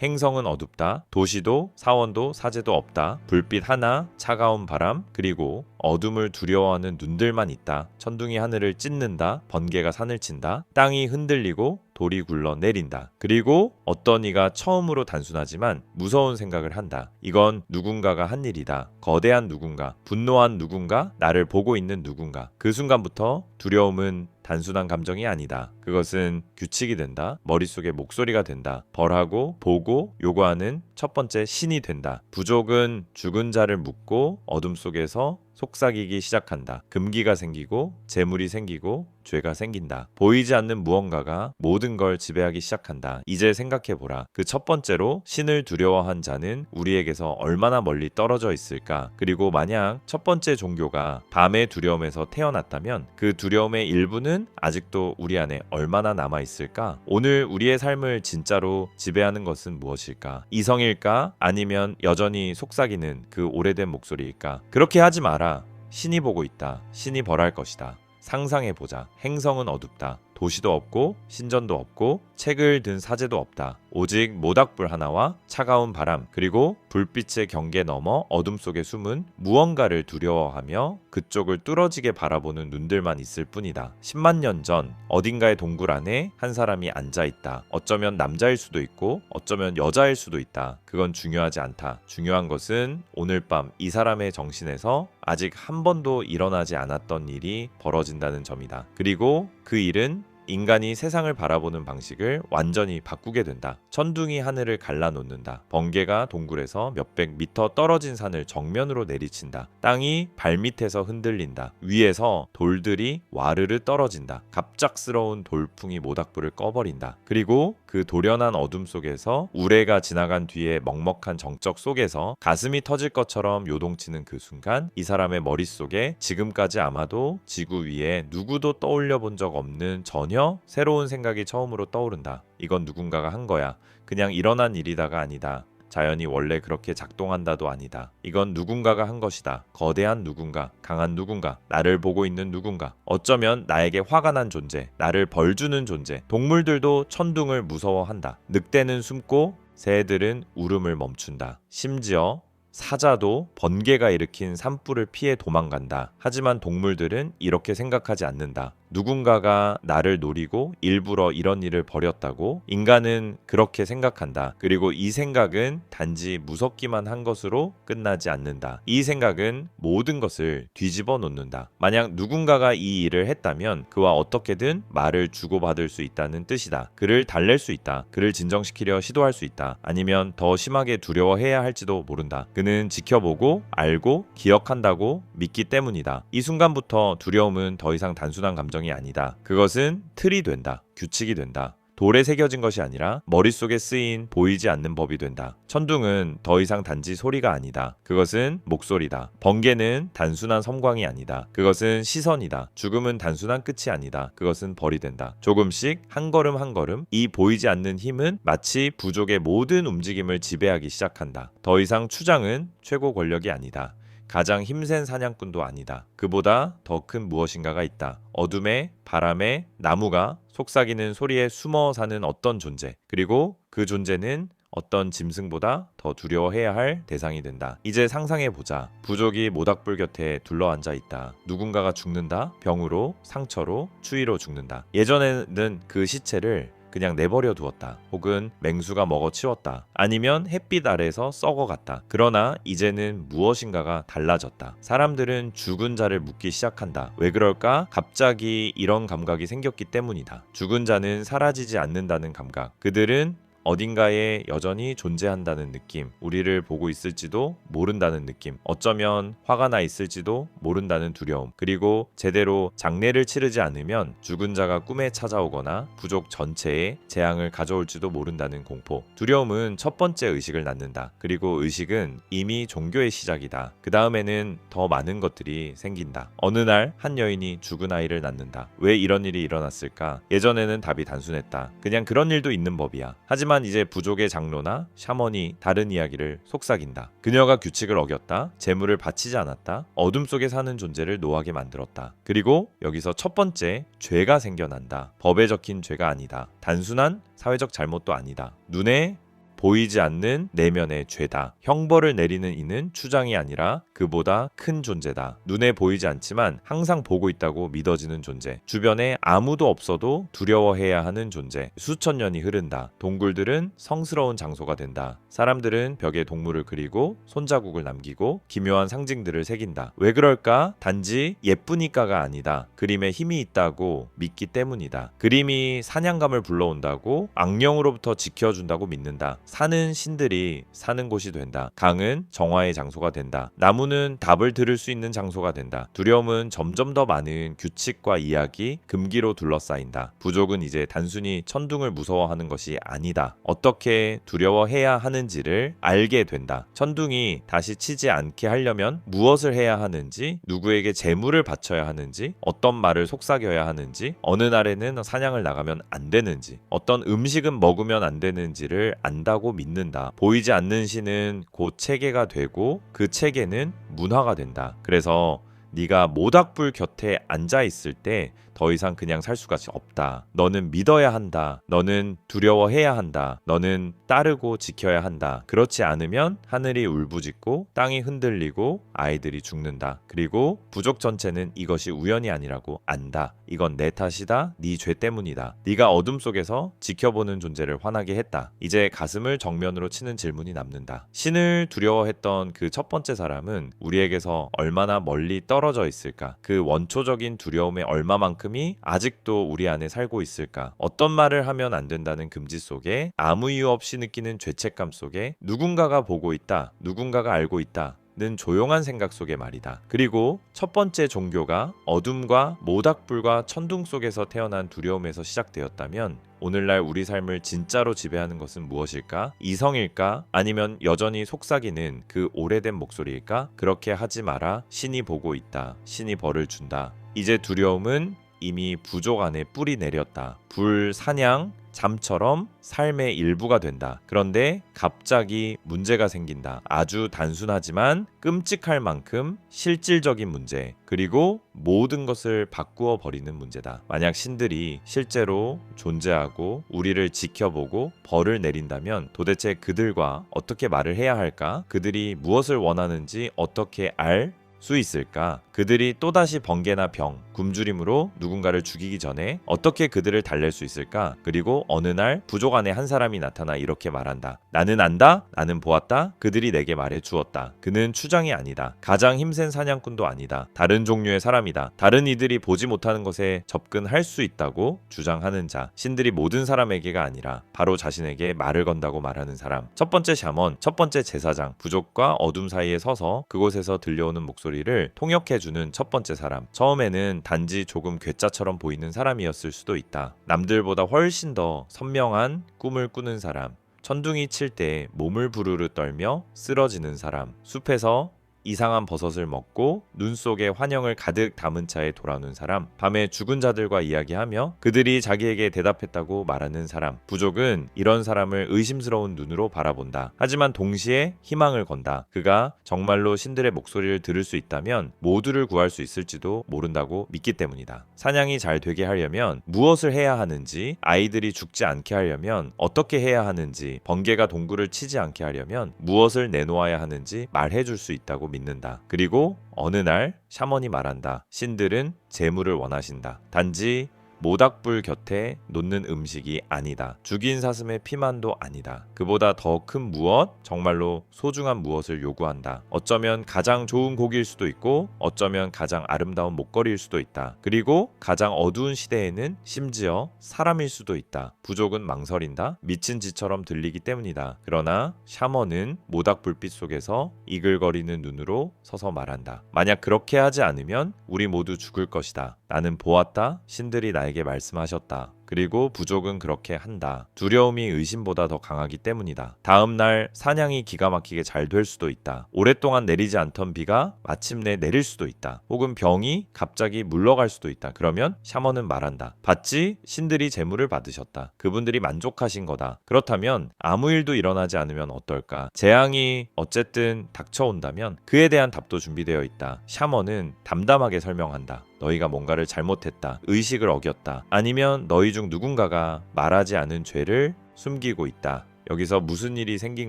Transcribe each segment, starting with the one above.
행성은 어둡다. 도시도 사원도 사제도 없다. 불빛 하나, 차가운 바람, 그리고 어둠을 두려워하는 눈들만 있다. 천둥이 하늘을 찢는다. 번개가 산을 친다. 땅이 흔들리고 돌이 굴러 내린다. 그리고 어떤 이가 처음으로 단순하지만 무서운 생각을 한다. 이건 누군가가 한 일이다. 거대한 누군가, 분노한 누군가, 나를 보고 있는 누군가. 그 순간부터 두려움은 단순한 감정이 아니다. 그것은 규칙이 된다. 머릿속에 목소리가 된다. 벌하고 보고 요구하는 첫 번째 신이 된다. 부족은 죽은 자를 묻고 어둠 속에서 속삭이기 시작한다. 금기가 생기고 재물이 생기고 죄가 생긴다. 보이지 않는 무언가가 모든 걸 지배하기 시작한다. 이제 생각해보라. 그 첫 번째로 신을 두려워한 자는 우리에게서 얼마나 멀리 떨어져 있을까? 그리고 만약 첫 번째 종교가 밤의 두려움에서 태어났다면 그 두려움의 일부는 아직도 우리 안에 얼마나 남아있을까? 오늘 우리의 삶을 진짜로 지배하는 것은 무엇일까? 이성일까? 아니면 여전히 속삭이는 그 오래된 목소리일까? 그렇게 하지 마라. 신이 보고 있다. 신이 벌할 것이다. 상상해보자. 행성은 어둡다. 도시도 없고 신전도 없고 책을 든 사제도 없다. 오직 모닥불 하나와 차가운 바람, 그리고 불빛의 경계 너머 어둠 속에 숨은 무언가를 두려워하며 그쪽을 뚫어지게 바라보는 눈들만 있을 뿐이다. 10만 년 전 어딘가의 동굴 안에 한 사람이 앉아있다. 어쩌면 남자일 수도 있고 어쩌면 여자일 수도 있다. 그건 중요하지 않다. 중요한 것은 오늘 밤 이 사람의 정신에서 아직 한 번도 일어나지 않았던 일이 벌어진다는 점이다. 그리고 그 일은 인간이 세상을 바라보는 방식을 완전히 바꾸게 된다. 천둥이 하늘을 갈라놓는다. 번개가 동굴에서 몇백 미터 떨어진 산을 정면으로 내리친다. 땅이 발밑에서 흔들린다. 위에서 돌들이 와르르 떨어진다. 갑작스러운 돌풍이 모닥불을 꺼버린다. 그리고 그 도련한 어둠 속에서 우레가 지나간 뒤에 먹먹한 정적 속에서 가슴이 터질 것처럼 요동치는 그 순간 이 사람의 머릿속에 지금까지 아마도 지구 위에 누구도 떠올려 본 적 없는 전혀 새로운 생각이 처음으로 떠오른다. 이건 누군가가 한 거야. 그냥 일어난 일이다가 아니다. 자연이 원래 그렇게 작동한다도 아니다. 이건 누군가가 한 것이다. 거대한 누군가, 강한 누군가, 나를 보고 있는 누군가. 어쩌면 나에게 화가 난 존재, 나를 벌주는 존재. 동물들도 천둥을 무서워한다. 늑대는 숨고 새들은 울음을 멈춘다. 심지어 사자도 번개가 일으킨 산불을 피해 도망간다. 하지만 동물들은 이렇게 생각하지 않는다. 누군가가 나를 노리고 일부러 이런 일을 벌였다고 인간은 그렇게 생각한다. 그리고 이 생각은 단지 무섭기만 한 것으로 끝나지 않는다. 이 생각은 모든 것을 뒤집어 놓는다. 만약 누군가가 이 일을 했다면 그와 어떻게든 말을 주고받을 수 있다는 뜻이다. 그를 달랠 수 있다. 그를 진정시키려 시도할 수 있다. 아니면 더 심하게 두려워해야 할지도 모른다. 그는 지켜보고 알고 기억한다고 믿기 때문이다. 이 순간부터 두려움은 더 이상 단순한 감정이 아니다. 그것은 틀이 된다. 규칙이 된다. 돌에 새겨진 것이 아니라 머릿속에 쓰인 보이지 않는 법이 된다. 천둥은 더 이상 단지 소리가 아니다. 그것은 목소리다. 번개는 단순한 섬광이 아니다. 그것은 시선이다. 죽음은 단순한 끝이 아니다. 그것은 벌이 된다. 조금씩 한 걸음 한 걸음 이 보이지 않는 힘은 마치 부족의 모든 움직임을 지배하기 시작한다. 더 이상 추장은 최고 권력이 아니다. 가장 힘센 사냥꾼도 아니다. 그보다 더 큰 무엇인가가 있다. 어둠에, 바람에, 나무가 속삭이는 소리에 숨어 사는 어떤 존재. 그리고 그 존재는 어떤 짐승보다 더 두려워해야 할 대상이 된다. 이제 상상해보자. 부족이 모닥불 곁에 둘러앉아 있다. 누군가가 죽는다. 병으로, 상처로, 추위로 죽는다. 예전에는 그 시체를 그냥 내버려 두었다. 혹은 맹수가 먹어치웠다. 아니면 햇빛 아래서 썩어갔다. 그러나 이제는 무엇인가가 달라졌다. 사람들은 죽은 자를 묻기 시작한다. 왜 그럴까? 갑자기 이런 감각이 생겼기 때문이다. 죽은 자는 사라지지 않는다는 감각. 그들은 어딘가에 여전히 존재한다는 느낌, 우리를 보고 있을지도 모른다는 느낌, 어쩌면 화가 나 있을지도 모른다는 두려움, 그리고 제대로 장례를 치르지 않으면 죽은 자가 꿈에 찾아오거나 부족 전체에 재앙을 가져올지도 모른다는 공포. 두려움은 첫 번째 의식을 낳는다. 그리고 의식은 이미 종교의 시작이다. 그 다음에는 더 많은 것들이 생긴다. 어느 날 한 여인이 죽은 아이를 낳는다. 왜 이런 일이 일어났을까? 예전에는 답이 단순했다. 그냥 그런 일도 있는 법이야. 하지만 이제 부족의 장로나 샤먼이 다른 이야기를 속삭인다. 그녀가 규칙을 어겼다. 재물을 바치지 않았다. 어둠 속에 사는 존재를 노하게 만들었다. 그리고 여기서 첫 번째 죄가 생겨난다. 법에 적힌 죄가 아니다. 단순한 사회적 잘못도 아니다. 눈에 보이지 않는 내면의 죄다. 형벌을 내리는 이는 추장이 아니라 그보다 큰 존재다. 눈에 보이지 않지만 항상 보고 있다고 믿어지는 존재. 주변에 아무도 없어도 두려워해야 하는 존재. 수천 년이 흐른다. 동굴들은 성스러운 장소가 된다. 사람들은 벽에 동물을 그리고 손자국을 남기고 기묘한 상징들을 새긴다. 왜 그럴까? 단지 예쁘니까가 아니다. 그림에 힘이 있다고 믿기 때문이다. 그림이 사냥감을 불러온다고 악령으로부터 지켜준다고 믿는다. 사는 신들이 사는 곳이 된다. 강은 정화의 장소가 된다. 나무는 답을 들을 수 있는 장소가 된다. 두려움은 점점 더 많은 규칙과 이야기, 금기로 둘러싸인다. 부족은 이제 단순히 천둥을 무서워하는 것이 아니다. 어떻게 두려워해야 하는지를 알게 된다. 천둥이 다시 치지 않게 하려면 무엇을 해야 하는지, 누구에게 재물을 바쳐야 하는지, 어떤 말을 속삭여야 하는지, 어느 날에는 사냥을 나가면 안 되는지, 어떤 음식은 먹으면 안 되는지를 안다고 믿는다. 보이지 않는 신은 곧 체계가 되고 그 체계는 문화가 된다. 그래서 네가 모닥불 곁에 앉아 있을 때 더 이상 그냥 살 수가 없다. 너는 믿어야 한다. 너는 두려워해야 한다. 너는 따르고 지켜야 한다. 그렇지 않으면 하늘이 울부짖고 땅이 흔들리고 아이들이 죽는다. 그리고 부족 전체는 이것이 우연이 아니라고 안다. 이건 내 탓이다. 네 죄 때문이다. 네가 어둠 속에서 지켜보는 존재를 화나게 했다. 이제 가슴을 정면으로 치는 질문이 남는다. 신을 두려워했던 그 첫 번째 사람은 우리에게서 얼마나 멀리 떨어져 있을까? 그 원초적인 두려움의 얼마만큼이 아직도 우리 안에 살고 있을까? 어떤 말을 하면 안 된다는 금지 속에, 아무 이유 없이 느끼는 죄책감 속에, 누군가가 보고 있다, 누군가가 알고 있다 는 조용한 생각 속의 말이다. 그리고 첫 번째 종교가 어둠과 모닥불과 천둥 속에서 태어난 두려움에서 시작되었다면 오늘날 우리 삶을 진짜로 지배하는 것은 무엇일까? 이성일까? 아니면 여전히 속삭이는 그 오래된 목소리일까? 그렇게 하지 마라. 신이 보고 있다. 신이 벌을 준다. 이제 두려움은 이미 부족 안에 뿌리 내렸다. 불, 사냥, 잠처럼 삶의 일부가 된다. 그런데 갑자기 문제가 생긴다. 아주 단순하지만 끔찍할 만큼 실질적인 문제, 그리고 모든 것을 바꾸어 버리는 문제다. 만약 신들이 실제로 존재하고 우리를 지켜보고 벌을 내린다면 도대체 그들과 어떻게 말을 해야 할까? 그들이 무엇을 원하는지 어떻게 알 수 있을까? 그들이 또다시 번개나 병, 굶주림으로 누군가를 죽이기 전에 어떻게 그들을 달랠 수 있을까? 그리고 어느 날 부족 안에 한 사람이 나타나 이렇게 말한다. 나는 안다. 나는 보았다. 그들이 내게 말해 주었다. 그는 추장이 아니다. 가장 힘센 사냥꾼도 아니다. 다른 종류의 사람이다. 다른 이들이 보지 못하는 것에 접근할 수 있다고 주장하는 자. 신들이 모든 사람에게가 아니라 바로 자신에게 말을 건다고 말하는 사람. 첫 번째 샤먼, 첫 번째 제사장, 부족과 어둠 사이에 서서 그곳에서 들려오는 목소리를 통역해주는 첫 번째 사람. 처음에는 단지 조금 괴짜처럼 보이는 사람이었을 수도 있다. 남들보다 훨씬 더 선명한 꿈을 꾸는 사람. 천둥이 칠 때 몸을 부르르 떨며 쓰러지는 사람. 숲에서 이상한 버섯을 먹고 눈 속에 환영을 가득 담은 차에 돌아오는 사람. 밤에 죽은 자들과 이야기하며 그들이 자기에게 대답했다고 말하는 사람. 부족은 이런 사람을 의심스러운 눈으로 바라본다. 하지만 동시에 희망을 건다. 그가 정말로 신들의 목소리를 들을 수 있다면 모두를 구할 수 있을지도 모른다고 믿기 때문이다. 사냥이 잘 되게 하려면 무엇을 해야 하는지, 아이들이 죽지 않게 하려면 어떻게 해야 하는지, 번개가 동굴을 치지 않게 하려면 무엇을 내놓아야 하는지 말해줄 수 있다고 믿는다. 그리고 어느 날 샤먼이 말한다. 신들은 재물을 원하신다. 단지 모닥불 곁에 놓는 음식이 아니다. 죽인 사슴의 피만도 아니다. 그보다 더 큰 무엇, 정말로 소중한 무엇을 요구한다. 어쩌면 가장 좋은 고기일 수도 있고 어쩌면 가장 아름다운 목걸이일 수도 있다. 그리고 가장 어두운 시대에는 심지어 사람일 수도 있다. 부족은 망설인다. 미친 짓처럼 들리기 때문이다. 그러나 샤먼은 모닥불빛 속에서 이글거리는 눈으로 서서 말한다. 만약 그렇게 하지 않으면 우리 모두 죽을 것이다. 나는 보았다. 신들이 나에게 말씀하셨다. 그리고 부족은 그렇게 한다. 두려움이 의심보다 더 강하기 때문이다. 다음 날 사냥이 기가 막히게 잘 될 수도 있다. 오랫동안 내리지 않던 비가 마침내 내릴 수도 있다. 혹은 병이 갑자기 물러갈 수도 있다. 그러면 샤먼은 말한다. 봤지? 신들이 재물을 받으셨다. 그분들이 만족하신 거다. 그렇다면 아무 일도 일어나지 않으면 어떨까? 재앙이 어쨌든 닥쳐온다면 그에 대한 답도 준비되어 있다. 샤먼은 담담하게 설명한다. 너희가 뭔가를 잘못했다. 의식을 어겼다. 아니면 너희 중 누군가가 말하지 않은 죄를 숨기고 있다. 여기서 무슨 일이 생긴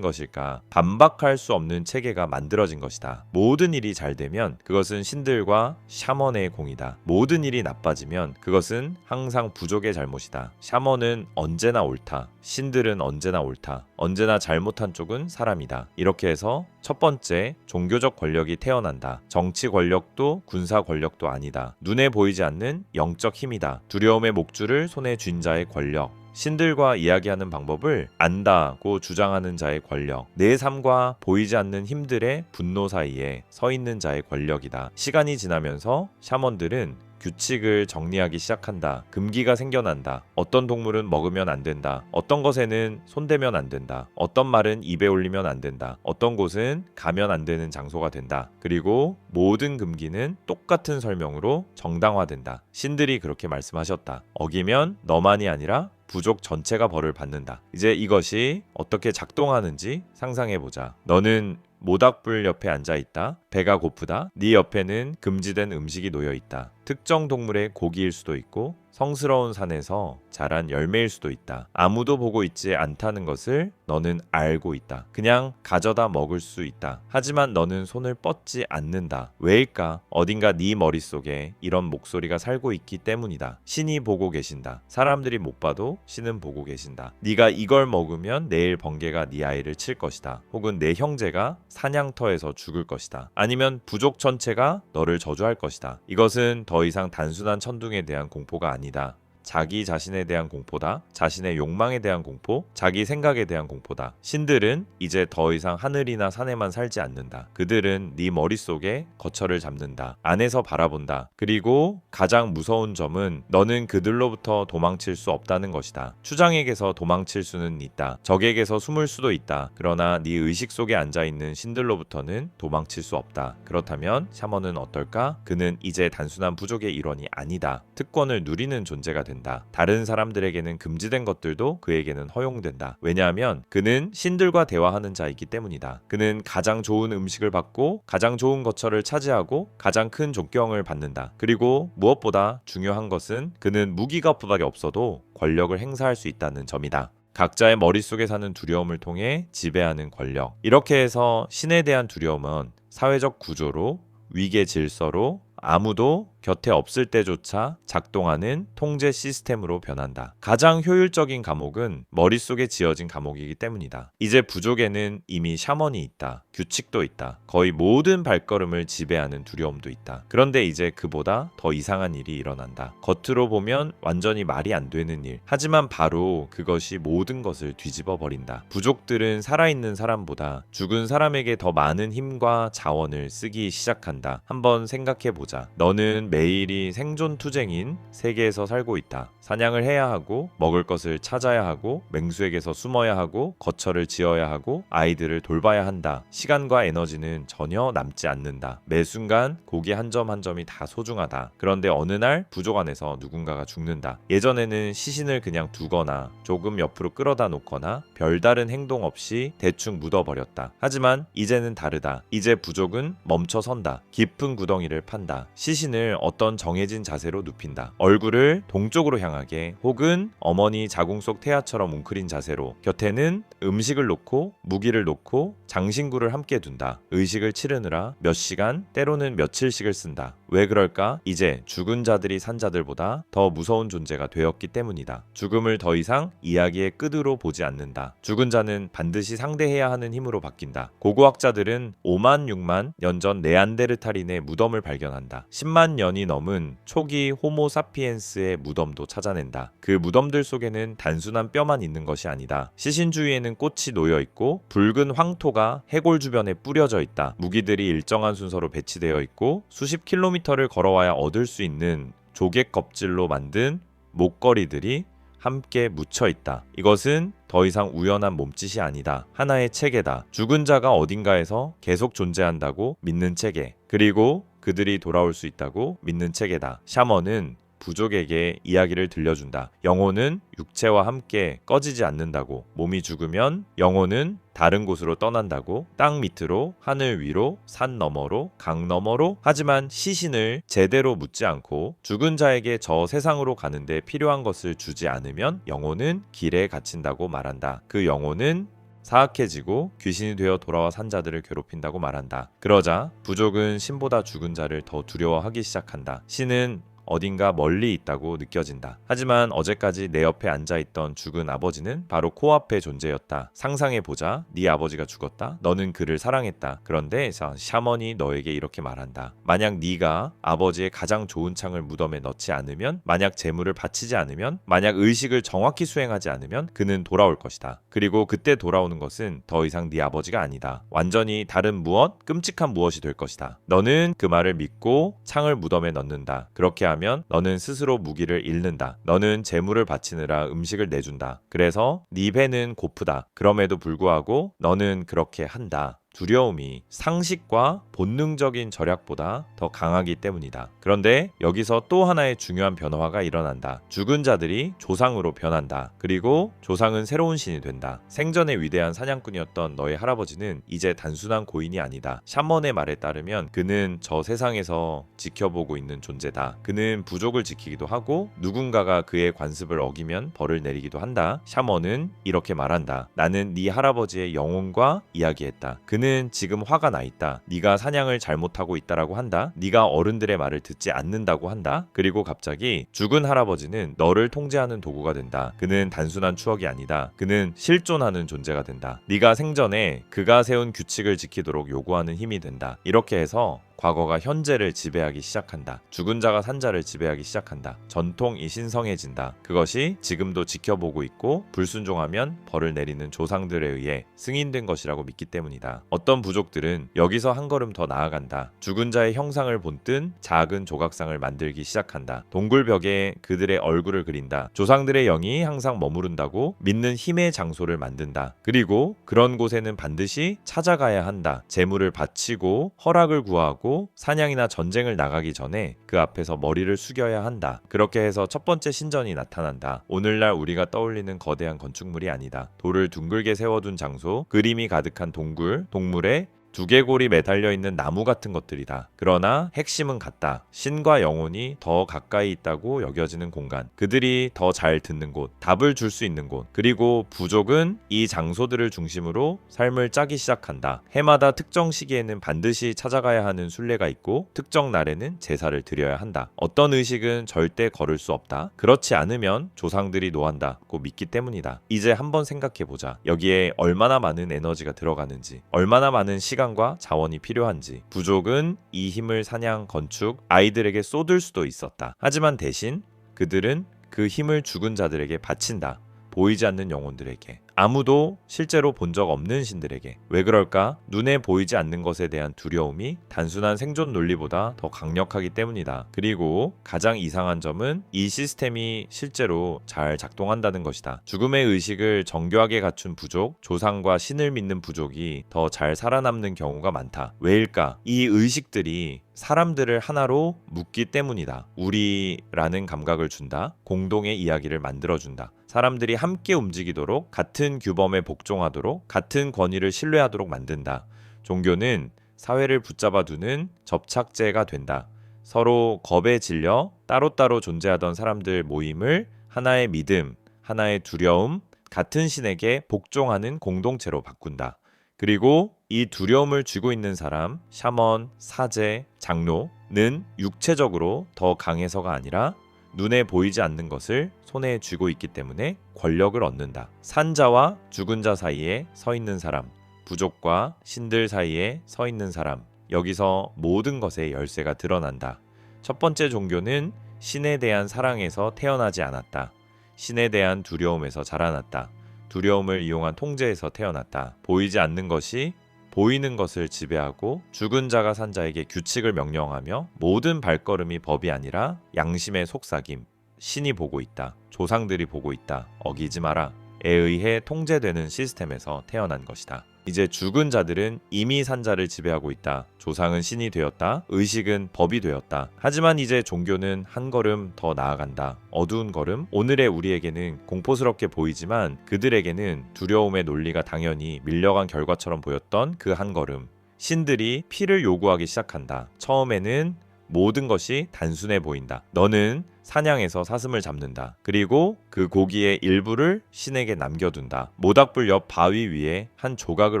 것일까? 반박할 수 없는 체계가 만들어진 것이다. 모든 일이 잘 되면 그것은 신들과 샤먼의 공이다. 모든 일이 나빠지면 그것은 항상 부족의 잘못이다. 샤먼은 언제나 옳다. 신들은 언제나 옳다. 언제나 잘못한 쪽은 사람이다. 이렇게 해서 첫 번째, 종교적 권력이 태어난다. 정치 권력도 군사 권력도 아니다. 눈에 보이지 않는 영적 힘이다. 두려움의 목줄을 손에 쥔 자의 권력. 신들과 이야기하는 방법을 안다고 주장하는 자의 권력. 내 삶과 보이지 않는 힘들의 분노 사이에 서 있는 자의 권력이다. 시간이 지나면서 샤먼들은 규칙을 정리하기 시작한다. 금기가 생겨난다. 어떤 동물은 먹으면 안 된다. 어떤 것에는 손대면 안 된다. 어떤 말은 입에 올리면 안 된다. 어떤 곳은 가면 안 되는 장소가 된다. 그리고 모든 금기는 똑같은 설명으로 정당화된다. 신들이 그렇게 말씀하셨다. 어기면 너만이 아니라 부족 전체가 벌을 받는다. 이제 이것이 어떻게 작동하는지 상상해보자. 너는 모닥불 옆에 앉아있다. 배가 고프다. 네 옆에는 금지된 음식이 놓여있다. 특정 동물의 고기일 수도 있고 성스러운 산에서 자란 열매일 수도 있다. 아무도 보고 있지 않다는 것을 너는 알고 있다. 그냥 가져다 먹을 수 있다. 하지만 너는 손을 뻗지 않는다. 왜일까? 어딘가 네 머릿속에 이런 목소리가 살고 있기 때문이다. 신이 보고 계신다. 사람들이 못 봐도 신은 보고 계신다. 네가 이걸 먹으면 내일 번개가 네 아이를 칠 것이다. 혹은 내 형제가 사냥터에서 죽을 것이다. 아니면 부족 전체가 너를 저주할 것이다. 이것은 더 이상 단순한 천둥에 대한 공포가 아니다. 자기 자신에 대한 공포다. 자신의 욕망에 대한 공포, 자기 생각에 대한 공포다. 신들은 이제 더 이상 하늘이나 산에만 살지 않는다. 그들은 네 머릿속에 거처를 잡는다. 안에서 바라본다. 그리고 가장 무서운 점은 너는 그들로부터 도망칠 수 없다는 것이다. 추장에게서 도망칠 수는 있다. 적에게서 숨을 수도 있다. 그러나 네 의식 속에 앉아있는 신들로부터는 도망칠 수 없다. 그렇다면 샤먼은 어떨까? 그는 이제 단순한 부족의 일원이 아니다. 특권을 누리는 존재가 된다. 다른 사람들에게는 금지된 것들도 그에게는 허용된다. 왜냐하면 그는 신들과 대화하는 자이기 때문이다. 그는 가장 좋은 음식을 받고 가장 좋은 거처를 차지하고 가장 큰 존경을 받는다. 그리고 무엇보다 중요한 것은 그는 무기가 밖에 없어도 권력을 행사할 수 있다는 점이다. 각자의 머릿속에 사는 두려움을 통해 지배하는 권력. 이렇게 해서 신에 대한 두려움은 사회적 구조로, 위계 질서로, 아무도 곁에 없을 때조차 작동하는 통제 시스템으로 변한다. 가장 효율적인 감옥은 머릿속에 지어진 감옥이기 때문이다. 이제 부족에는 이미 샤먼이 있다. 규칙도 있다. 거의 모든 발걸음을 지배하는 두려움도 있다. 그런데 이제 그보다 더 이상한 일이 일어난다. 겉으로 보면 완전히 말이 안 되는 일. 하지만 바로 그것이 모든 것을 뒤집어 버린다. 부족들은 살아있는 사람보다 죽은 사람에게 더 많은 힘과 자원을 쓰기 시작한다. 한번 생각해보자. 너는 매일이 생존 투쟁인 세계에서 살고 있다. 사냥을 해야 하고 먹을 것을 찾아야 하고 맹수에게서 숨어야 하고 거처를 지어야 하고 아이들을 돌봐야 한다. 시간과 에너지는 전혀 남지 않는다. 매 순간 고기 한 점 한 점이 다 소중하다. 그런데 어느 날 부족 안에서 누군가가 죽는다. 예전에는 시신을 그냥 두거나 조금 옆으로 끌어다 놓거나 별다른 행동 없이 대충 묻어버렸다. 하지만 이제는 다르다. 이제 부족은 멈춰선다. 깊은 구덩이를 판다. 시신을 어떤 정해진 자세로 눕힌다. 얼굴을 동쪽으로 향하게 혹은 어머니 자궁 속 태아처럼 웅크린 자세로 곁에는 음식을 놓고 무기를 놓고 장신구를 함께 둔다. 의식을 치르느라 몇 시간 때로는 며칠씩을 쓴다. 왜 그럴까? 이제 죽은 자들이 산 자들보다 더 무서운 존재가 되었기 때문이다. 죽음을 더 이상 이야기의 끝으로 보지 않는다. 죽은 자는 반드시 상대해야 하는 힘으로 바뀐다. 고고학자들은 5만 6만 년 전 네안데르탈인의 무덤을 발견한다. 10만 년이 넘은 초기 호모사피엔스의 무덤도 찾아낸다. 그 무덤들 속에는 단순한 뼈만 있는 것이 아니다. 시신 주위에는 꽃이 놓여있고 붉은 황토가 해골 주변에 뿌려져 있다. 무기들이 일정한 순서로 배치되어 있고 수십 킬로미터를 걸어와야 얻을 수 있는 조개 껍질로 만든 목걸이들이 함께 묻혀 있다. 이것은 더 이상 우연한 몸짓이 아니다. 하나의 체계다. 죽은 자가 어딘가에서 계속 존재한다고 믿는 체계. 그리고 그들이 돌아올 수 있다고 믿는 체계다. 샤먼은 부족에게 이야기를 들려준다. 영혼은 육체와 함께 꺼지지 않는다고. 몸이 죽으면 영혼은 다른 곳으로 떠난다고. 땅 밑으로, 하늘 위로, 산 너머로, 강 너머로. 하지만 시신을 제대로 묻지 않고 죽은 자에게 저 세상으로 가는데 필요한 것을 주지 않으면 영혼은 길에 갇힌다고 말한다. 그 영혼은 사악해지고 귀신이 되어 돌아와 산 자들을 괴롭힌다고 말한다. 그러자 부족은 신보다 죽은 자를 더 두려워하기 시작한다. 신은 어딘가 멀리 있다고 느껴진다. 하지만 어제까지 내 옆에 앉아있던 죽은 아버지는 바로 코앞의 존재였다. 상상해보자. 네 아버지가 죽었다. 너는 그를 사랑했다. 그런데 샤먼이 너에게 이렇게 말한다. 만약 네가 아버지의 가장 좋은 창을 무덤에 넣지 않으면, 만약 재물을 바치지 않으면, 만약 의식을 정확히 수행하지 않으면 그는 돌아올 것이다. 그리고 그때 돌아오는 것은 더 이상 네 아버지가 아니다. 완전히 다른 무엇, 끔찍한 무엇이 될 것이다. 너는 그 말을 믿고 창을 무덤에 넣는다. 그렇게 하면 너는 스스로 무기를 잃는다. 너는 재물을 바치느라 음식을 내준다. 그래서 네 배는 고프다. 그럼에도 불구하고 너는 그렇게 한다. 두려움이 상식과 본능적인 절약보다 더 강하기 때문이다. 그런데 여기서 또 하나의 중요한 변화가 일어난다. 죽은 자들이 조상으로 변한다. 그리고 조상은 새로운 신이 된다. 생전에 위대한 사냥꾼이었던 너의 할아버지는 이제 단순한 고인이 아니다. 샤먼의 말에 따르면 그는 저 세상에서 지켜보고 있는 존재다. 그는 부족을 지키기도 하고 누군가가 그의 관습을 어기면 벌을 내리기도 한다. 샤먼은 이렇게 말한다. 나는 네 할아버지의 영혼과 이야기했다. 그는 지금 화가 나 있다. 네가 사냥을 잘못하고 있다라고 한다. 네가 어른들의 말을 듣지 않는다고 한다. 그리고 갑자기 죽은 할아버지는 너를 통제하는 도구가 된다. 그는 단순한 추억이 아니다. 그는 실존하는 존재가 된다. 네가 생전에 그가 세운 규칙을 지키도록 요구하는 힘이 된다. 이렇게 해서 과거가 현재를 지배하기 시작한다. 죽은 자가 산 자를 지배하기 시작한다. 전통이 신성해진다. 그것이 지금도 지켜보고 있고 불순종하면 벌을 내리는 조상들에 의해 승인된 것이라고 믿기 때문이다. 어떤 부족들은 여기서 한 걸음 더 나아간다. 죽은 자의 형상을 본뜬 작은 조각상을 만들기 시작한다. 동굴벽에 그들의 얼굴을 그린다. 조상들의 영이 항상 머무른다고 믿는 힘의 장소를 만든다. 그리고 그런 곳에는 반드시 찾아가야 한다. 재물을 바치고 허락을 구하고 사냥이나 전쟁을 나가기 전에 그 앞에서 머리를 숙여야 한다. 그렇게 해서 첫 번째 신전이 나타난다. 오늘날 우리가 떠올리는 거대한 건축물이 아니다. 돌을 둥글게 세워둔 장소, 그림이 가득한 동굴, 동물의 두개골이 매달려 있는 나무 같은 것들이다. 그러나 핵심은 같다. 신과 영혼이 더 가까이 있다고 여겨지는 공간. 그들이 더 잘 듣는 곳, 답을 줄 수 있는 곳. 그리고 부족은 이 장소들을 중심으로 삶을 짜기 시작한다. 해마다 특정 시기에는 반드시 찾아가야 하는 순례가 있고 특정 날에는 제사를 드려야 한다. 어떤 의식은 절대 거를 수 없다. 그렇지 않으면 조상들이 노한다고 믿기 때문이다. 이제 한번 생각해보자. 여기에 얼마나 많은 에너지가 들어가는지, 얼마나 많은 시간과 자원이 필요한지. 부족은 이 힘을 사냥, 건축, 아이들에게 쏟을 수도 있었다. 하지만 대신 그들은 그 힘을 죽은 자들에게 바친다. 보이지 않는 영혼들에게. 아무도 실제로 본 적 없는 신들에게. 왜 그럴까? 눈에 보이지 않는 것에 대한 두려움이 단순한 생존 논리보다 더 강력하기 때문이다. 그리고 가장 이상한 점은 이 시스템이 실제로 잘 작동한다는 것이다. 죽음의 의식을 정교하게 갖춘 부족, 조상과 신을 믿는 부족이 더 잘 살아남는 경우가 많다. 왜일까? 이 의식들이 사람들을 하나로 묶기 때문이다. 우리라는 감각을 준다. 공동의 이야기를 만들어준다. 사람들이 함께 움직이도록, 같은 규범에 복종하도록, 같은 권위를 신뢰하도록 만든다. 종교는 사회를 붙잡아 두는 접착제가 된다. 서로 겁에 질려 따로따로 존재하던 사람들 모임을 하나의 믿음, 하나의 두려움, 같은 신에게 복종하는 공동체로 바꾼다. 그리고 이 두려움을 쥐고 있는 사람, 샤먼, 사제, 장로는 육체적으로 더 강해서가 아니라 눈에 보이지 않는 것을 손에 쥐고 있기 때문에 권력을 얻는다. 산자와 죽은 자 사이에 서 있는 사람, 부족과 신들 사이에 서 있는 사람, 여기서 모든 것의 열쇠가 드러난다. 첫 번째 종교는 신에 대한 사랑에서 태어나지 않았다. 신에 대한 두려움에서 자라났다. 두려움을 이용한 통제에서 태어났다. 보이지 않는 것이 보이는 것을 지배하고 죽은 자가 산 자에게 규칙을 명령하며 모든 발걸음이 법이 아니라 양심의 속삭임, 신이 보고 있다, 조상들이 보고 있다, 어기지 마라 에 의해 통제되는 시스템에서 태어난 것이다. 이제 죽은 자들은 이미 산 자를 지배하고 있다. 조상은 신이 되었다. 의식은 법이 되었다. 하지만 이제 종교는 한 걸음 더 나아간다. 어두운 걸음. 오늘의 우리에게는 공포스럽게 보이지만 그들에게는 두려움의 논리가 당연히 밀려간 결과처럼 보였던 그 한 걸음. 신들이 피를 요구하기 시작한다. 처음에는 모든 것이 단순해 보인다. 너는 사냥해서 사슴을 잡는다. 그리고 그 고기의 일부를 신에게 남겨둔다. 모닥불 옆 바위 위에 한 조각을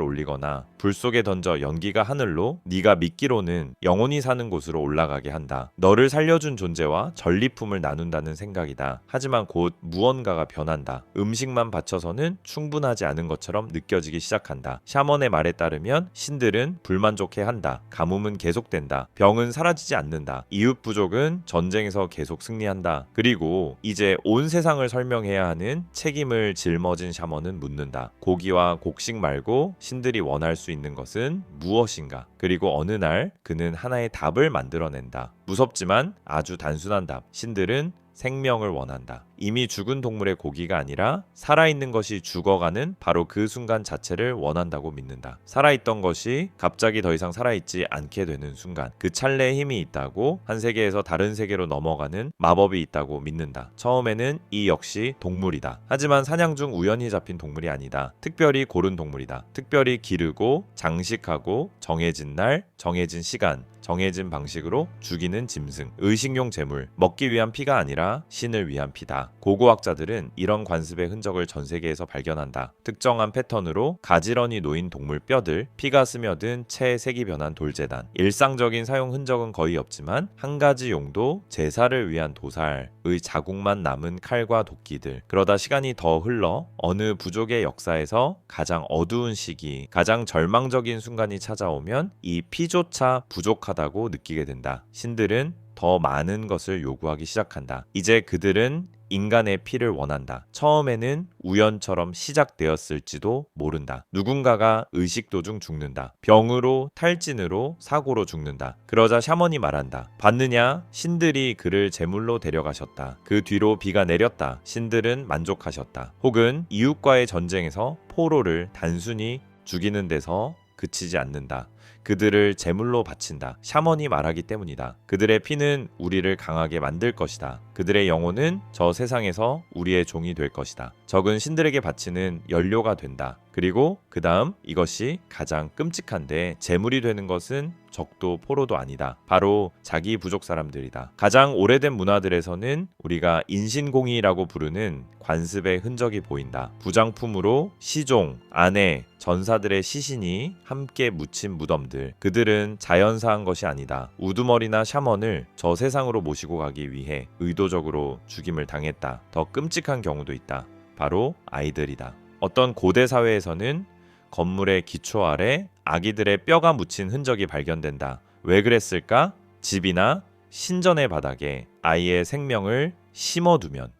올리거나 불 속에 던져 연기가 하늘로 네가 믿기로는 영원히 사는 곳으로 올라가게 한다. 너를 살려준 존재와 전리품을 나눈다는 생각이다. 하지만 곧 무언가가 변한다. 음식만 바쳐서는 충분하지 않은 것처럼 느껴지기 시작한다. 샤먼의 말에 따르면 신들은 불만족해한다. 가뭄은 계속된다. 병은 사라지지 않는다. 이웃 부족은 전쟁에서 계속 승리한다. 그리고 이제 온 세상을 설명해야 하는 책임을 짊어진 샤먼은 묻는다. 고기와 곡식 말고 신들이 원할 수 있는 것은 무엇인가? 그리고 어느 날 그는 하나의 답을 만들어낸다. 무섭지만 아주 단순한 답. 신들은 생명을 원한다. 이미 죽은 동물의 고기가 아니라 살아있는 것이 죽어가는 바로 그 순간 자체를 원한다고 믿는다. 살아있던 것이 갑자기 더 이상 살아있지 않게 되는 순간, 그 찰나에 힘이 있다고, 한 세계에서 다른 세계로 넘어가는 마법이 있다고 믿는다. 처음에는 이 역시 동물이다. 하지만 사냥 중 우연히 잡힌 동물이 아니다. 특별히 고른 동물이다. 특별히 기르고 장식하고 정해진 날, 정해진 시간, 정해진 방식으로 죽이는 짐승, 의식용 제물, 먹기 위한 피가 아니라 신을 위한 피다. 고고학자들은 이런 관습의 흔적을 전 세계에서 발견한다. 특정한 패턴으로 가지런히 놓인 동물 뼈들, 피가 스며든 채 색이 변한 돌재단. 일상적인 사용 흔적은 거의 없지만 한 가지 용도, 제사를 위한 도살의 자국만 남은 칼과 도끼들. 그러다 시간이 더 흘러 어느 부족의 역사에서 가장 어두운 시기, 가장 절망적인 순간이 찾아오면 이 피조차 부족하다고 느끼게 된다. 신들은 더 많은 것을 요구하기 시작한다. 이제 그들은 인간의 피를 원한다. 처음에는 우연처럼 시작되었을지도 모른다. 누군가가 의식 도중 죽는다. 병으로, 탈진으로, 사고로 죽는다. 그러자 샤먼이 말한다. 봤느냐? 신들이 그를 제물로 데려가셨다. 그 뒤로 비가 내렸다. 신들은 만족하셨다. 혹은 이웃과의 전쟁에서 포로를 단순히 죽이는 데서 그치지 않는다. 그들을 제물로 바친다. 샤먼이 말하기 때문이다. 그들의 피는 우리를 강하게 만들 것이다. 그들의 영혼은 저 세상에서 우리의 종이 될 것이다. 적은 신들에게 바치는 연료가 된다. 그리고 그 다음 이것이 가장 끔찍한데 제물이 되는 것은 적도 포로도 아니다. 바로 자기 부족 사람들이다. 가장 오래된 문화들에서는 우리가 인신공의라고 부르는 관습의 흔적이 보인다. 부장품으로 시종, 아내, 전사들의 시신이 함께 묻힌 무덤들. 그들은 자연사한 것이 아니다. 우두머리나 샤먼을 저 세상으로 모시고 가기 위해 의도적으로 죽임을 당했다. 더 끔찍한 경우도 있다. 바로 아이들이다. 어떤 고대 사회에서는 건물의 기초 아래 아기들의 뼈가 묻힌 흔적이 발견된다. 왜 그랬을까? 집이나 신전의 바닥에 아이의 생명을 심어두면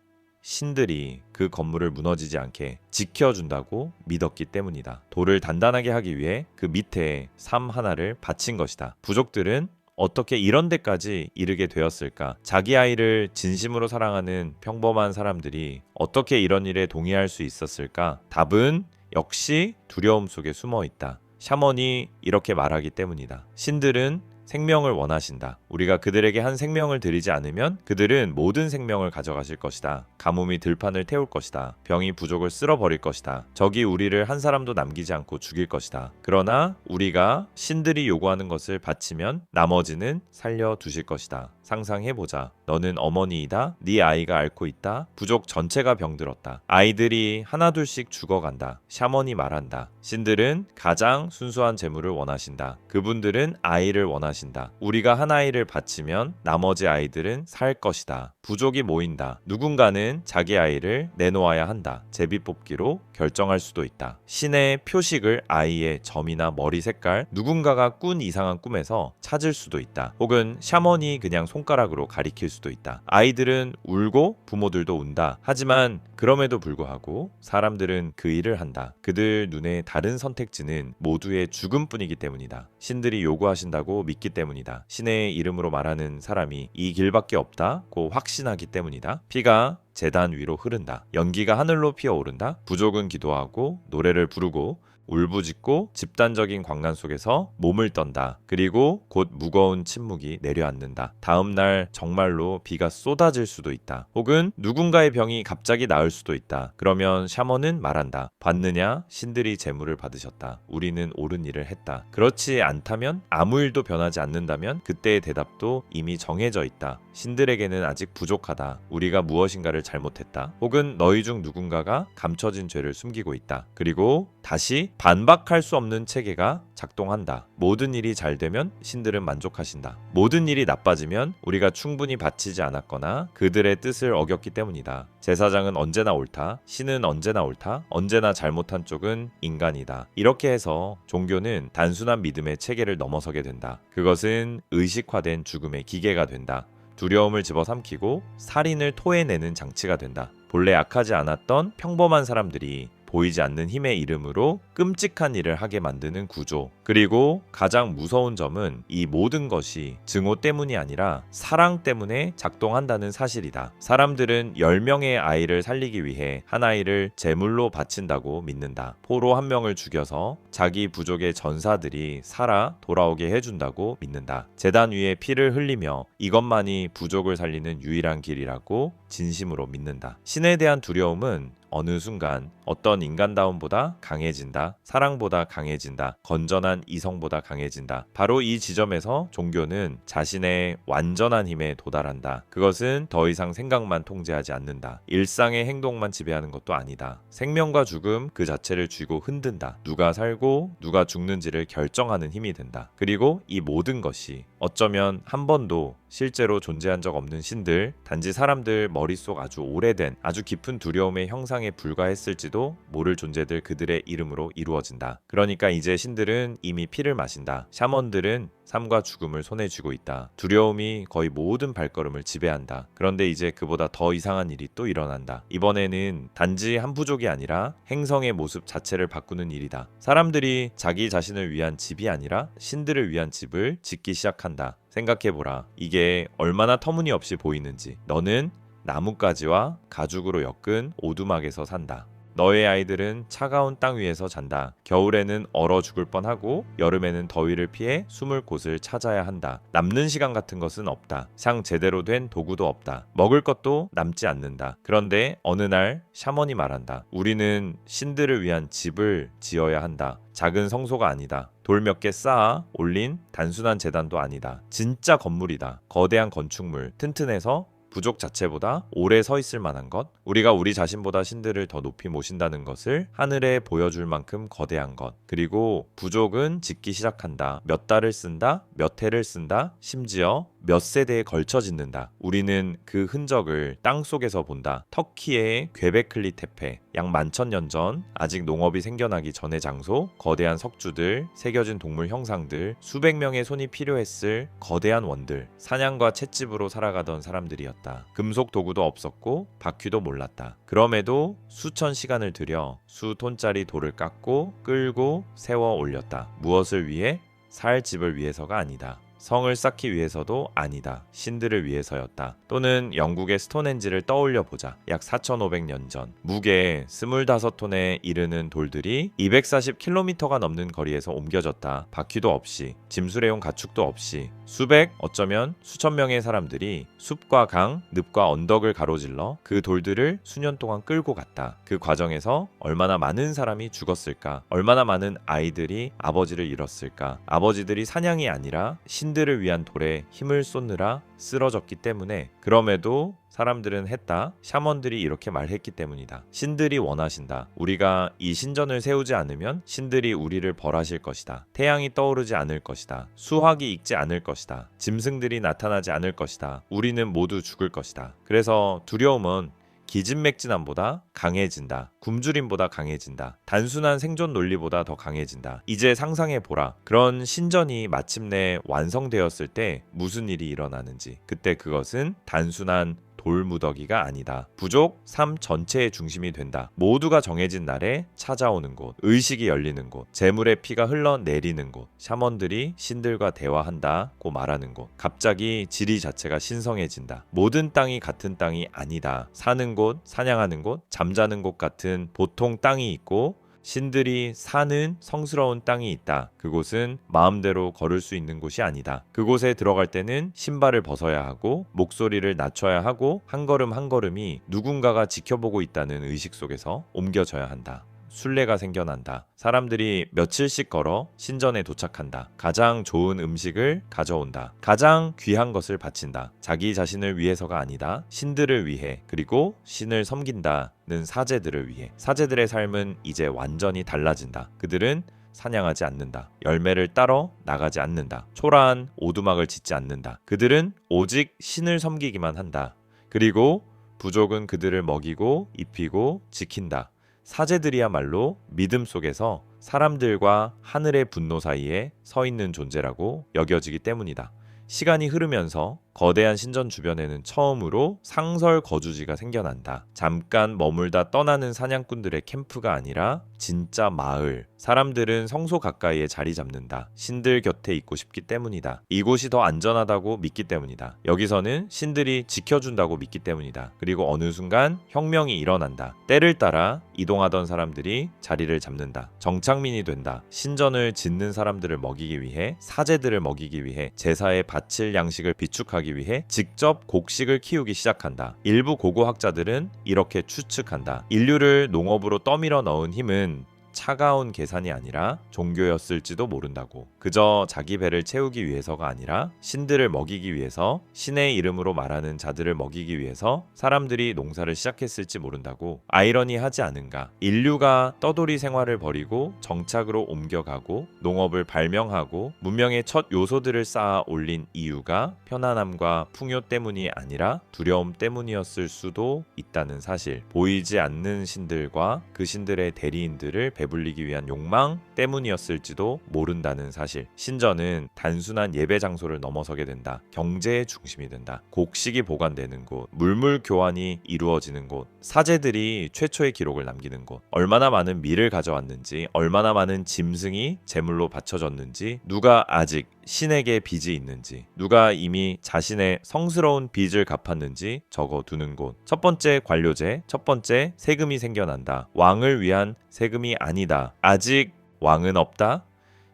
신들이 그 건물을 무너지지 않게 지켜준다고 믿었기 때문이다. 돌을 단단하게 하기 위해 그 밑에 삶 하나를 바친 것이다. 부족들은 어떻게 이런 데까지 이르게 되었을까? 자기 아이를 진심으로 사랑하는 평범한 사람들이 어떻게 이런 일에 동의할 수 있었을까? 답은 역시 두려움 속에 숨어 있다. 샤먼이 이렇게 말하기 때문이다. 신들은 생명을 원하신다. 우리가 그들에게 한 생명을 드리지 않으면 그들은 모든 생명을 가져가실 것이다. 가뭄이 들판을 태울 것이다. 병이 부족을 쓸어버릴 것이다. 적이 우리를 한 사람도 남기지 않고 죽일 것이다. 그러나 우리가 신들이 요구하는 것을 바치면 나머지는 살려두실 것이다. 상상해보자. 너는 어머니이다. 네 아이가 앓고 있다. 부족 전체가 병들었다. 아이들이 하나둘씩 죽어간다. 샤먼이 말한다. 신들은 가장 순수한 재물을 원하신다. 그분들은 아이를 원하신다. 우리가 한 아이를 바치면 나머지 아이들은 살 것이다. 부족이 모인다. 누군가는 자기 아이를 내놓아야 한다. 제비뽑기로 결정할 수도 있다. 신의 표식을 아이의 점이나 머리 색깔, 누군가가 꾼 이상한 꿈에서 찾을 수도 있다. 혹은 샤먼이 그냥 손가락으로 가리킬 수도 있다. 아이들은 울고 부모들도 운다. 하지만 그럼에도 불구하고 사람들은 그 일을 한다. 그들 눈에 다른 선택지는 모두의 죽음뿐이기 때문이다. 신들이 요구하신다고 믿기 때문이다. 신의 이름으로 말하는 사람이 이 길밖에 없다고 확신하기 때문이다. 피가 제단 위로 흐른다. 연기가 하늘로 피어오른다. 부족은 기도하고 노래를 부르고 울부짖고 집단적인 광란 속에서 몸을 떤다. 그리고 곧 무거운 침묵이 내려앉는다. 다음 날 정말로 비가 쏟아질 수도 있다. 혹은 누군가의 병이 갑자기 나을 수도 있다. 그러면 샤먼은 말한다. 봤느냐? 신들이 재물을 받으셨다. 우리는 옳은 일을 했다. 그렇지 않다면, 아무 일도 변하지 않는다면 그때의 대답도 이미 정해져 있다. 신들에게는 아직 부족하다. 우리가 무엇인가를 잘못했다. 혹은 너희 중 누군가가 감춰진 죄를 숨기고 있다. 그리고 다시 반박할 수 없는 체계가 작동한다. 모든 일이 잘 되면 신들은 만족하신다. 모든 일이 나빠지면 우리가 충분히 바치지 않았거나 그들의 뜻을 어겼기 때문이다. 제사장은 언제나 옳다. 신은 언제나 옳다. 언제나 잘못한 쪽은 인간이다. 이렇게 해서 종교는 단순한 믿음의 체계를 넘어서게 된다. 그것은 의식화된 죽음의 기계가 된다. 두려움을 집어삼키고 살인을 토해내는 장치가 된다. 본래 악하지 않았던 평범한 사람들이 보이지 않는 힘의 이름으로 끔찍한 일을 하게 만드는 구조. 그리고 가장 무서운 점은 이 모든 것이 증오 때문이 아니라 사랑 때문에 작동한다는 사실이다. 사람들은 10명의 아이를 살리기 위해 한 아이를 제물로 바친다고 믿는다. 포로 한 명을 죽여서 자기 부족의 전사들이 살아 돌아오게 해준다고 믿는다. 제단 위에 피를 흘리며 이것만이 부족을 살리는 유일한 길이라고 진심으로 믿는다. 신에 대한 두려움은 어느 순간 어떤 인간다움보다 강해진다. 사랑보다 강해진다. 건전한 이성보다 강해진다. 바로 이 지점에서 종교는 자신의 완전한 힘에 도달한다. 그것은 더 이상 생각만 통제하지 않는다. 일상의 행동만 지배하는 것도 아니다. 생명과 죽음 그 자체를 쥐고 흔든다. 누가 살고 누가 죽는지를 결정하는 힘이 된다. 그리고 이 모든 것이 어쩌면 한 번도 실제로 존재한 적 없는 신들, 단지 사람들 머릿속 아주 오래된 아주 깊은 두려움의 형상에 불과했을지도 모를 존재들 그들의 이름으로 이루어진다. 그러니까 이제 신들은 이미 피를 마신다. 샤먼들은 삶과 죽음을 손에 쥐고 있다. 두려움이 거의 모든 발걸음을 지배한다. 그런데 이제 그보다 더 이상한 일이 또 일어난다. 이번에는 단지 한 부족이 아니라 행성의 모습 자체를 바꾸는 일이다. 사람들이 자기 자신을 위한 집이 아니라 신들을 위한 집을 짓기 시작한다. 생각해보라. 이게 얼마나 터무니없이 보이는지. 너는 나뭇가지와 가죽으로 엮은 오두막에서 산다. 너의 아이들은 차가운 땅 위에서 잔다. 겨울에는 얼어 죽을 뻔하고 여름에는 더위를 피해 숨을 곳을 찾아야 한다. 남는 시간 같은 것은 없다. 상 제대로 된 도구도 없다. 먹을 것도 남지 않는다. 그런데 어느 날 샤먼이 말한다. 우리는 신들을 위한 집을 지어야 한다. 작은 성소가 아니다. 돌 몇 개 쌓아 올린 단순한 제단도 아니다. 진짜 건물이다. 거대한 건축물, 튼튼해서 부족 자체보다 오래 서 있을 만한 것, 우리가 우리 자신보다 신들을 더 높이 모신다는 것을 하늘에 보여줄 만큼 거대한 것, 그리고 부족은 짓기 시작한다. 몇 달을 쓴다, 몇 해를 쓴다, 심지어 몇 세대에 걸쳐 짓는다. 우리는 그 흔적을 땅 속에서 본다. 터키의 괴베클리 테페, 약 11,000년 전 아직 농업이 생겨나기 전의 장소, 거대한 석주들, 새겨진 동물 형상들, 수백 명의 손이 필요했을 거대한 원들, 사냥과 횟집으로 살아가던 사람들이었다. 금속 도구도 없었고 바퀴도 몰랐다. 그럼에도 수천 시간을 들여 수톤짜리 돌을 깎고 끌고 세워 올렸다. 무엇을 위해? 살 집을 위해서가 아니다. 성을 쌓기 위해서도 아니다. 신들을 위해서였다. 또는 영국의 스톤헨지를 떠올려 보자. 약 4,500년 전 무게 25톤에 이르는 돌들이 240km가 넘는 거리에서 옮겨졌다. 바퀴도 없이, 짐수레용 가축도 없이 수백, 어쩌면 수천 명의 사람들이 숲과 강, 늪과 언덕을 가로질러 그 돌들을 수년 동안 끌고 갔다. 그 과정에서 얼마나 많은 사람이 죽었을까? 얼마나 많은 아이들이 아버지를 잃었을까? 아버지들이 사냥이 아니라 신들을 위한 돌에 힘을 쏟느라 쓰러졌기 때문에, 그럼에도 사람들은 했다. 샤먼들이 이렇게 말했기 때문이다. 신들이 원하신다. 우리가 이 신전을 세우지 않으면 신들이 우리를 벌하실 것이다. 태양이 떠오르지 않을 것이다. 수확이 익지 않을 것이다. 짐승들이 나타나지 않을 것이다. 우리는 모두 죽을 것이다. 그래서 두려움은 기진맥진함보다 강해진다. 굶주림보다 강해진다. 단순한 생존 논리보다 더 강해진다. 이제 상상해보라. 그런 신전이 마침내 완성되었을 때 무슨 일이 일어나는지. 그때 그것은 단순한 돌무더기가 아니다. 부족, 삶 전체의 중심이 된다. 모두가 정해진 날에 찾아오는 곳, 의식이 열리는 곳, 재물의 피가 흘러내리는 곳, 샤먼들이 신들과 대화한다고 말하는 곳. 갑자기 지리 자체가 신성해진다. 모든 땅이 같은 땅이 아니다. 사는 곳, 사냥하는 곳, 잠자는 곳 같은 보통 땅이 있고 신들이 사는 성스러운 땅이 있다. 그곳은 마음대로 걸을 수 있는 곳이 아니다. 그곳에 들어갈 때는 신발을 벗어야 하고 목소리를 낮춰야 하고 한 걸음 한 걸음이 누군가가 지켜보고 있다는 의식 속에서 옮겨져야 한다. 순례가 생겨난다. 사람들이 며칠씩 걸어 신전에 도착한다. 가장 좋은 음식을 가져온다. 가장 귀한 것을 바친다. 자기 자신을 위해서가 아니다. 신들을 위해, 그리고 신을 섬긴다는 사제들을 위해. 사제들의 삶은 이제 완전히 달라진다. 그들은 사냥하지 않는다. 열매를 따러 나가지 않는다. 초라한 오두막을 짓지 않는다. 그들은 오직 신을 섬기기만 한다. 그리고 부족은 그들을 먹이고 입히고 지킨다. 사제들이야말로 믿음 속에서 사람들과 하늘의 분노 사이에 서 있는 존재라고 여겨지기 때문이다. 시간이 흐르면서 거대한 신전 주변에는 처음으로 상설 거주지가 생겨난다. 잠깐 머물다 떠나는 사냥꾼들의 캠프가 아니라 진짜 마을. 사람들은 성소 가까이에 자리 잡는다. 신들 곁에 있고 싶기 때문이다. 이곳이 더 안전하다고 믿기 때문이다. 여기서는 신들이 지켜준다고 믿기 때문이다. 그리고 어느 순간 혁명이 일어난다. 때를 따라 이동하던 사람들이 자리를 잡는다. 정착민이 된다. 신전을 짓는 사람들을 먹이기 위해, 사제들을 먹이기 위해, 제사에 바칠 양식을 비축하기 위해 직접 곡식을 키우기 시작한다. 일부 고고학자들은 이렇게 추측한다. 인류를 농업으로 떠밀어 넣은 힘은 차가운 계산이 아니라 종교였을지도 모른다고. 그저 자기 배를 채우기 위해서가 아니라 신들을 먹이기 위해서, 신의 이름으로 말하는 자들을 먹이기 위해서 사람들이 농사를 시작했을지 모른다고. 아이러니하지 않은가? 인류가 떠돌이 생활을 벌이고 정착으로 옮겨가고 농업을 발명하고 문명의 첫 요소들을 쌓아 올린 이유가 편안함과 풍요 때문이 아니라 두려움 때문이었을 수도 있다는 사실. 보이지 않는 신들과 그 신들의 대리인들을 배불리기 위한 욕망 때문이었을지도 모른다는 사실. 신전은 단순한 예배 장소를 넘어서게 된다. 경제의 중심이 된다. 곡식이 보관되는 곳, 물물 교환이 이루어지는 곳, 사제들이 최초의 기록을 남기는 곳, 얼마나 많은 밀을 가져왔는지, 얼마나 많은 짐승이 제물로 바쳐졌는지, 누가 아직 신에게 빚이 있는지, 누가 이미 자신의 성스러운 빚을 갚았는지 적어두는 곳. 첫 번째 관료제, 첫 번째 세금이 생겨난다. 왕을 위한 세금이 아니다. 아직 왕은 없다.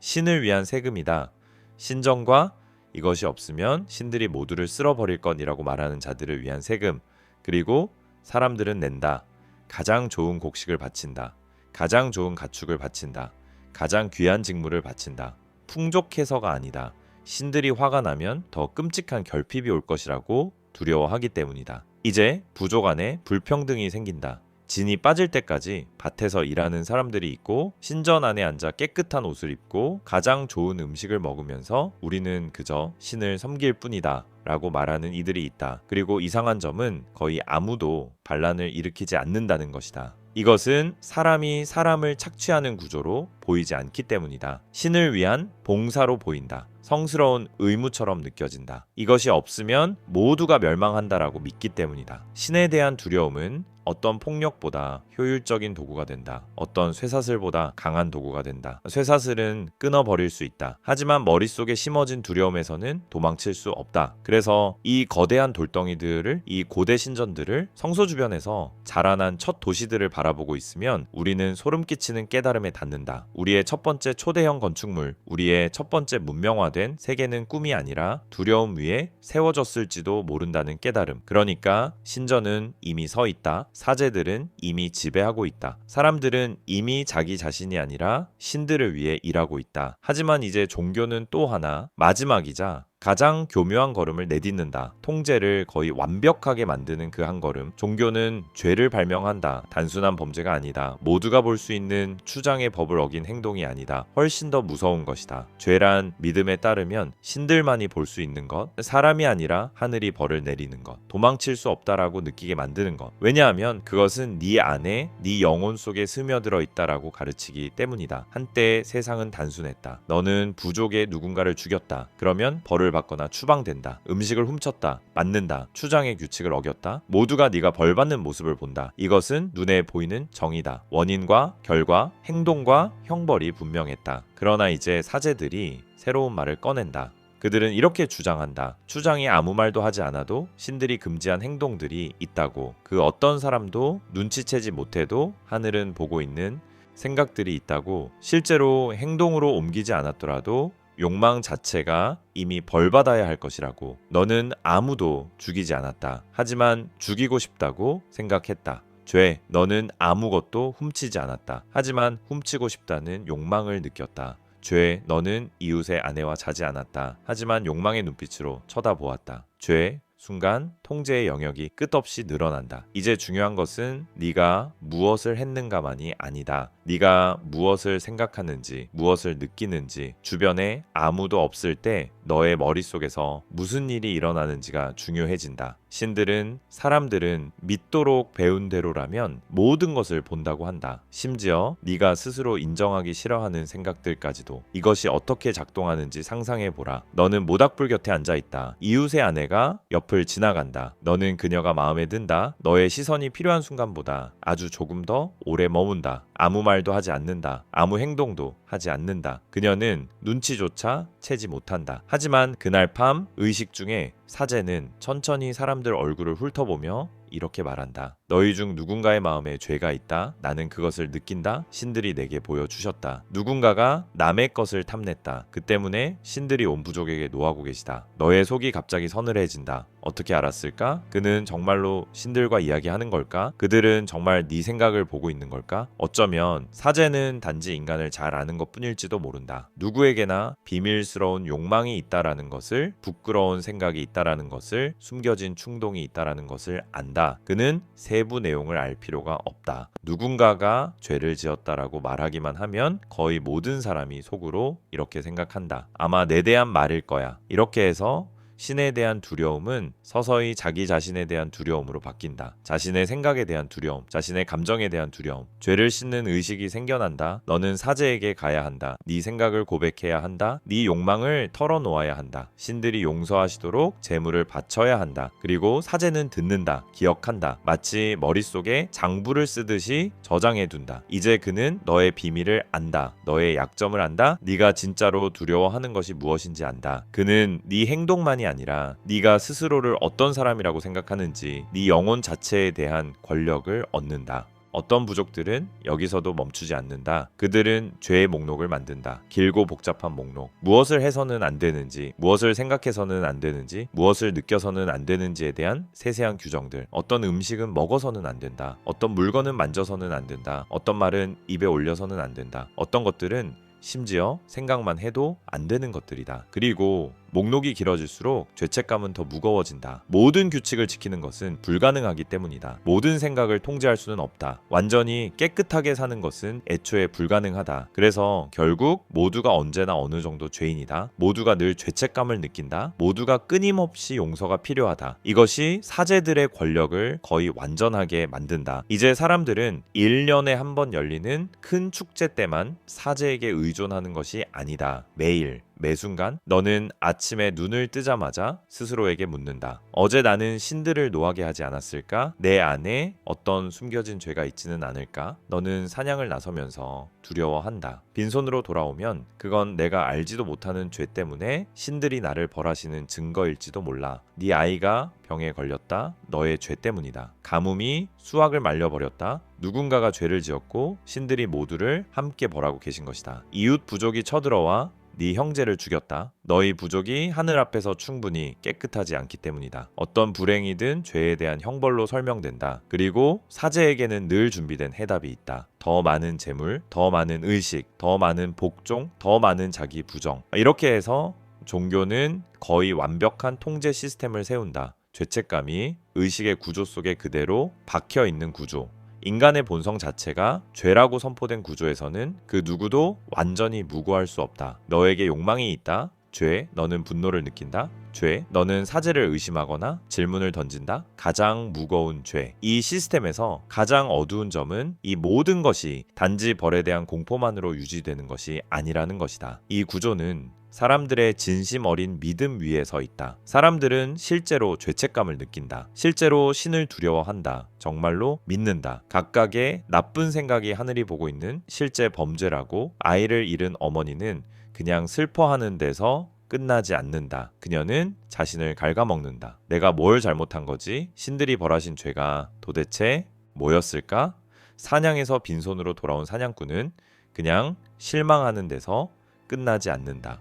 신을 위한 세금이다. 신정과 이것이 없으면 신들이 모두를 쓸어버릴 것이라고 말하는 자들을 위한 세금. 그리고 사람들은 낸다. 가장 좋은 곡식을 바친다. 가장 좋은 가축을 바친다. 가장 귀한 직물을 바친다. 풍족해서가 아니다. 신들이 화가 나면 더 끔찍한 결핍이 올 것이라고 두려워하기 때문이다. 이제 부족 안에 불평등이 생긴다. 진이 빠질 때까지 밭에서 일하는 사람들이 있고 신전 안에 앉아 깨끗한 옷을 입고 가장 좋은 음식을 먹으면서 우리는 그저 신을 섬길 뿐이다 라고 말하는 이들이 있다. 그리고 이상한 점은 거의 아무도 반란을 일으키지 않는다는 것이다. 이것은 사람이 사람을 착취하는 구조로 보이지 않기 때문이다. 신을 위한 봉사로 보인다. 성스러운 의무처럼 느껴진다. 이것이 없으면 모두가 멸망한다라고 믿기 때문이다. 신에 대한 두려움은 어떤 폭력보다 효율적인 도구가 된다. 어떤 쇠사슬보다 강한 도구가 된다. 쇠사슬은 끊어버릴 수 있다. 하지만 머릿속에 심어진 두려움에서는 도망칠 수 없다. 그래서 이 거대한 돌덩이들을, 이 고대 신전들을 성소 주변에서 자라난 첫 도시들을 바라보고 있으면 우리는 소름 끼치는 깨달음에 닿는다. 우리의 첫 번째 초대형 건축물, 우리의 첫 번째 문명화된 세계는 꿈이 아니라 두려움 위에 세워졌을지도 모른다는 깨달음. 그러니까 신전은 이미 서 있다. 사제들은 이미 지배하고 있다. 사람들은 이미 자기 자신이 아니라 신들을 위해 일하고 있다. 하지만 이제 종교는 또 하나, 마지막이자 가장 교묘한 걸음을 내딛는다. 통제를 거의 완벽하게 만드는 그 한 걸음. 종교는 죄를 발명한다. 단순한 범죄가 아니다. 모두가 볼 수 있는 추장의 법을 어긴 행동이 아니다. 훨씬 더 무서운 것이다. 죄란 믿음에 따르면 신들만이 볼 수 있는 것, 사람이 아니라 하늘이 벌을 내리는 것, 도망칠 수 없다라고 느끼게 만드는 것. 왜냐하면 그것은 네 안에, 네 영혼 속에 스며들어 있다라고 가르치기 때문이다. 한때 세상은 단순했다. 너는 부족의 누군가를 죽였다. 그러면 벌을 받거나 추방된다. 음식을 훔쳤다. 맞는다. 추장의 규칙을 어겼다. 모두가 네가 벌받는 모습을 본다. 이것은 눈에 보이는 정의다. 원인과 결과, 행동과 형벌이 분명했다. 그러나 이제 사제들이 새로운 말을 꺼낸다. 그들은 이렇게 주장한다. 추장이 아무 말도 하지 않아도 신들이 금지한 행동들이 있다고. 그 어떤 사람도 눈치채지 못해도 하늘은 보고 있는 생각들이 있다고 실제로 행동으로 옮기지 않았더라도 욕망 자체가 이미 벌받아야 할 것이라고. 너는 아무도 죽이지 않았다. 하지만 죽이고 싶다고 생각했다. 죄, 너는 아무것도 훔치지 않았다. 하지만 훔치고 싶다는 욕망을 느꼈다. 죄, 너는 이웃의 아내와 자지 않았다. 하지만 욕망의 눈빛으로 쳐다보았다. 죄, 순간 통제의 영역이 끝없이 늘어난다. 이제 중요한 것은 네가 무엇을 했는가만이 아니다. 네가 무엇을 생각하는지, 무엇을 느끼는지, 주변에 아무도 없을 때 너의 머릿속에서 무슨 일이 일어나는지가 중요해진다. 신들은 사람들은 믿도록 배운 대로라면 모든 것을 본다고 한다. 심지어 네가 스스로 인정하기 싫어하는 생각들까지도. 이것이 어떻게 작동하는지 상상해보라. 너는 모닥불 곁에 앉아있다. 이웃의 아내가 옆을 지나간다. 너는 그녀가 마음에 든다. 너의 시선이 필요한 순간보다 아주 조금 더 오래 머문다. 아무 말도 하지 않는다. 아무 행동도 하지 않는다. 그녀는 눈치조차 채지 못한다. 하지만 그날 밤 의식 중에 사제는 천천히 사람들 얼굴을 훑어보며 이렇게 말한다. 너희 중 누군가의 마음에 죄가 있다. 나는 그것을 느낀다. 신들이 내게 보여주셨다. 누군가가 남의 것을 탐냈다. 그 때문에 신들이 온 부족에게 노하고 계시다. 너의 속이 갑자기 서늘해진다. 어떻게 알았을까? 그는 정말로 신들과 이야기하는 걸까? 그들은 정말 네 생각을 보고 있는 걸까? 어쩌면 사제는 단지 인간을 잘 아는 것뿐일지도 모른다. 누구에게나 비밀스러운 욕망이 있다라는 것을, 부끄러운 생각이 있다라는 것을, 숨겨진 충동이 있다라는 것을 안다. 그는 세부 내용을 알 필요가 없다. 누군가가 죄를 지었다라고 말하기만 하면 거의 모든 사람이 속으로 이렇게 생각한다. 아마 내 대한 말일 거야. 이렇게 해서 신에 대한 두려움은 서서히 자기 자신에 대한 두려움으로 바뀐다. 자신의 생각에 대한 두려움, 자신의 감정에 대한 두려움, 죄를 씻는 의식이 생겨난다. 너는 사제에게 가야 한다. 네 생각을 고백해야 한다. 네 욕망을 털어놓아야 한다. 신들이 용서하시도록 재물을 바쳐야 한다. 그리고 사제는 듣는다. 기억한다. 마치 머릿속에 장부를 쓰듯이 저장해둔다. 이제 그는 너의 비밀을 안다. 너의 약점을 안다. 네가 진짜로 두려워하는 것이 무엇인지 안다. 그는 네 행동만이 아니라 네가 스스로를 어떤 사람이라고 생각하는지, 네 영혼 자체에 대한 권력을 얻는다. 어떤 부족들은 여기서도 멈추지 않는다. 그들은 죄의 목록을 만든다. 길고 복잡한 목록. 무엇을 해서는 안 되는지, 무엇을 생각해서는 안 되는지, 무엇을 느껴서는 안 되는지에 대한 세세한 규정들. 어떤 음식은 먹어서는 안 된다. 어떤 물건은 만져서는 안 된다. 어떤 말은 입에 올려서는 안 된다. 어떤 것들은 심지어 생각만 해도 안 되는 것들이다. 그리고 목록이 길어질수록 죄책감은 더 무거워진다. 모든 규칙을 지키는 것은 불가능하기 때문이다. 모든 생각을 통제할 수는 없다. 완전히 깨끗하게 사는 것은 애초에 불가능하다. 그래서 결국 모두가 언제나 어느 정도 죄인이다. 모두가 늘 죄책감을 느낀다. 모두가 끊임없이 용서가 필요하다. 이것이 사제들의 권력을 거의 완전하게 만든다. 이제 사람들은 1년에 한 번 열리는 큰 축제 때만 사제에게 의존하는 것이 아니다. 매일 매순간 너는 아침에 눈을 뜨자마자 스스로에게 묻는다. 어제 나는 신들을 노하게 하지 않았을까? 내 안에 어떤 숨겨진 죄가 있지는 않을까? 너는 사냥을 나서면서 두려워한다. 빈손으로 돌아오면 그건 내가 알지도 못하는 죄 때문에 신들이 나를 벌하시는 증거일지도 몰라. 네 아이가 병에 걸렸다. 너의 죄 때문이다. 가뭄이 수확을 말려버렸다. 누군가가 죄를 지었고 신들이 모두를 함께 벌하고 계신 것이다. 이웃 부족이 쳐들어와 네 형제를 죽였다. 너희 부족이 하늘 앞에서 충분히 깨끗하지 않기 때문이다. 어떤 불행이든 죄에 대한 형벌로 설명된다. 그리고 사제에게는 늘 준비된 해답이 있다. 더 많은 재물, 더 많은 의식, 더 많은 복종, 더 많은 자기 부정. 이렇게 해서 종교는 거의 완벽한 통제 시스템을 세운다. 죄책감이 의식의 구조 속에 그대로 박혀 있는 구조. 인간의 본성 자체가 죄라고 선포된 구조에서는 그 누구도 완전히 무고할 수 없다. 너에게 욕망이 있다. 죄, 너는 분노를 느낀다. 죄, 너는 사제를 의심하거나 질문을 던진다. 가장 무거운 죄. 이 시스템에서 가장 어두운 점은 이 모든 것이 단지 벌에 대한 공포만으로 유지되는 것이 아니라는 것이다. 이 구조는 사람들의 진심 어린 믿음 위에 서 있다. 사람들은 실제로 죄책감을 느낀다. 실제로 신을 두려워한다. 정말로 믿는다. 각각의 나쁜 생각이 하늘이 보고 있는 실제 범죄라고. 아이를 잃은 어머니는 그냥 슬퍼하는 데서 끝나지 않는다. 그녀는 자신을 갉아먹는다. 내가 뭘 잘못한 거지? 신들이 벌하신 죄가 도대체 뭐였을까? 사냥에서 빈손으로 돌아온 사냥꾼은 그냥 실망하는 데서 끝나지 않는다.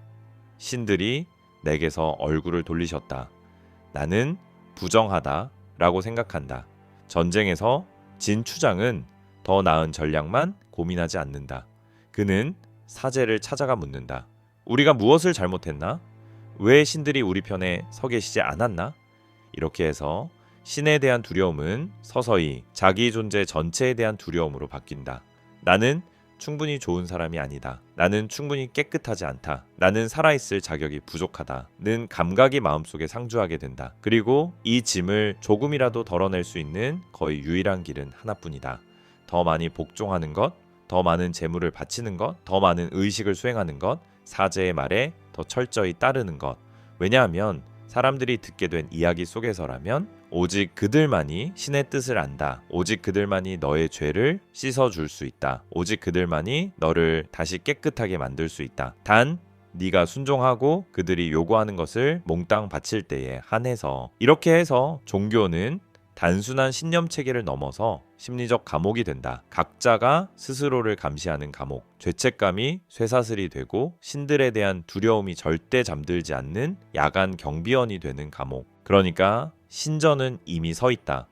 신들이 내게서 얼굴을 돌리셨다. 나는 부정하다 라고 생각한다. 전쟁에서 진 추장은 더 나은 전략만 고민하지 않는다. 그는 사제를 찾아가 묻는다. 우리가 무엇을 잘못했나? 왜 신들이 우리 편에 서 계시지 않았나? 이렇게 해서 신에 대한 두려움은 서서히 자기 존재 전체에 대한 두려움으로 바뀐다. 나는 충분히 좋은 사람이 아니다. 나는 충분히 깨끗하지 않다. 나는 살아있을 자격이 부족하다. 는 감각이 마음속에 상주하게 된다. 그리고 이 짐을 조금이라도 덜어낼 수 있는 거의 유일한 길은 하나뿐이다. 더 많이 복종하는 것, 더 많은 재물을 바치는 것, 더 많은 의식을 수행하는 것, 사제의 말에 더 철저히 따르는 것. 왜냐하면 사람들이 듣게 된 이야기 속에서라면 오직 그들만이 신의 뜻을 안다. 오직 그들만이 너의 죄를 씻어줄 수 있다. 오직 그들만이 너를 다시 깨끗하게 만들 수 있다. 단 네가 순종하고 그들이 요구하는 것을 몽땅 바칠 때에 한해서. 이렇게 해서 종교는 단순한 신념 체계를 넘어서 심리적 감옥이 된다. 각자가 스스로를 감시하는 감옥. 죄책감이 쇠사슬이 되고 신들에 대한 두려움이 절대 잠들지 않는 야간 경비원이 되는 감옥. 그러니까 신전은 이미 서 있다.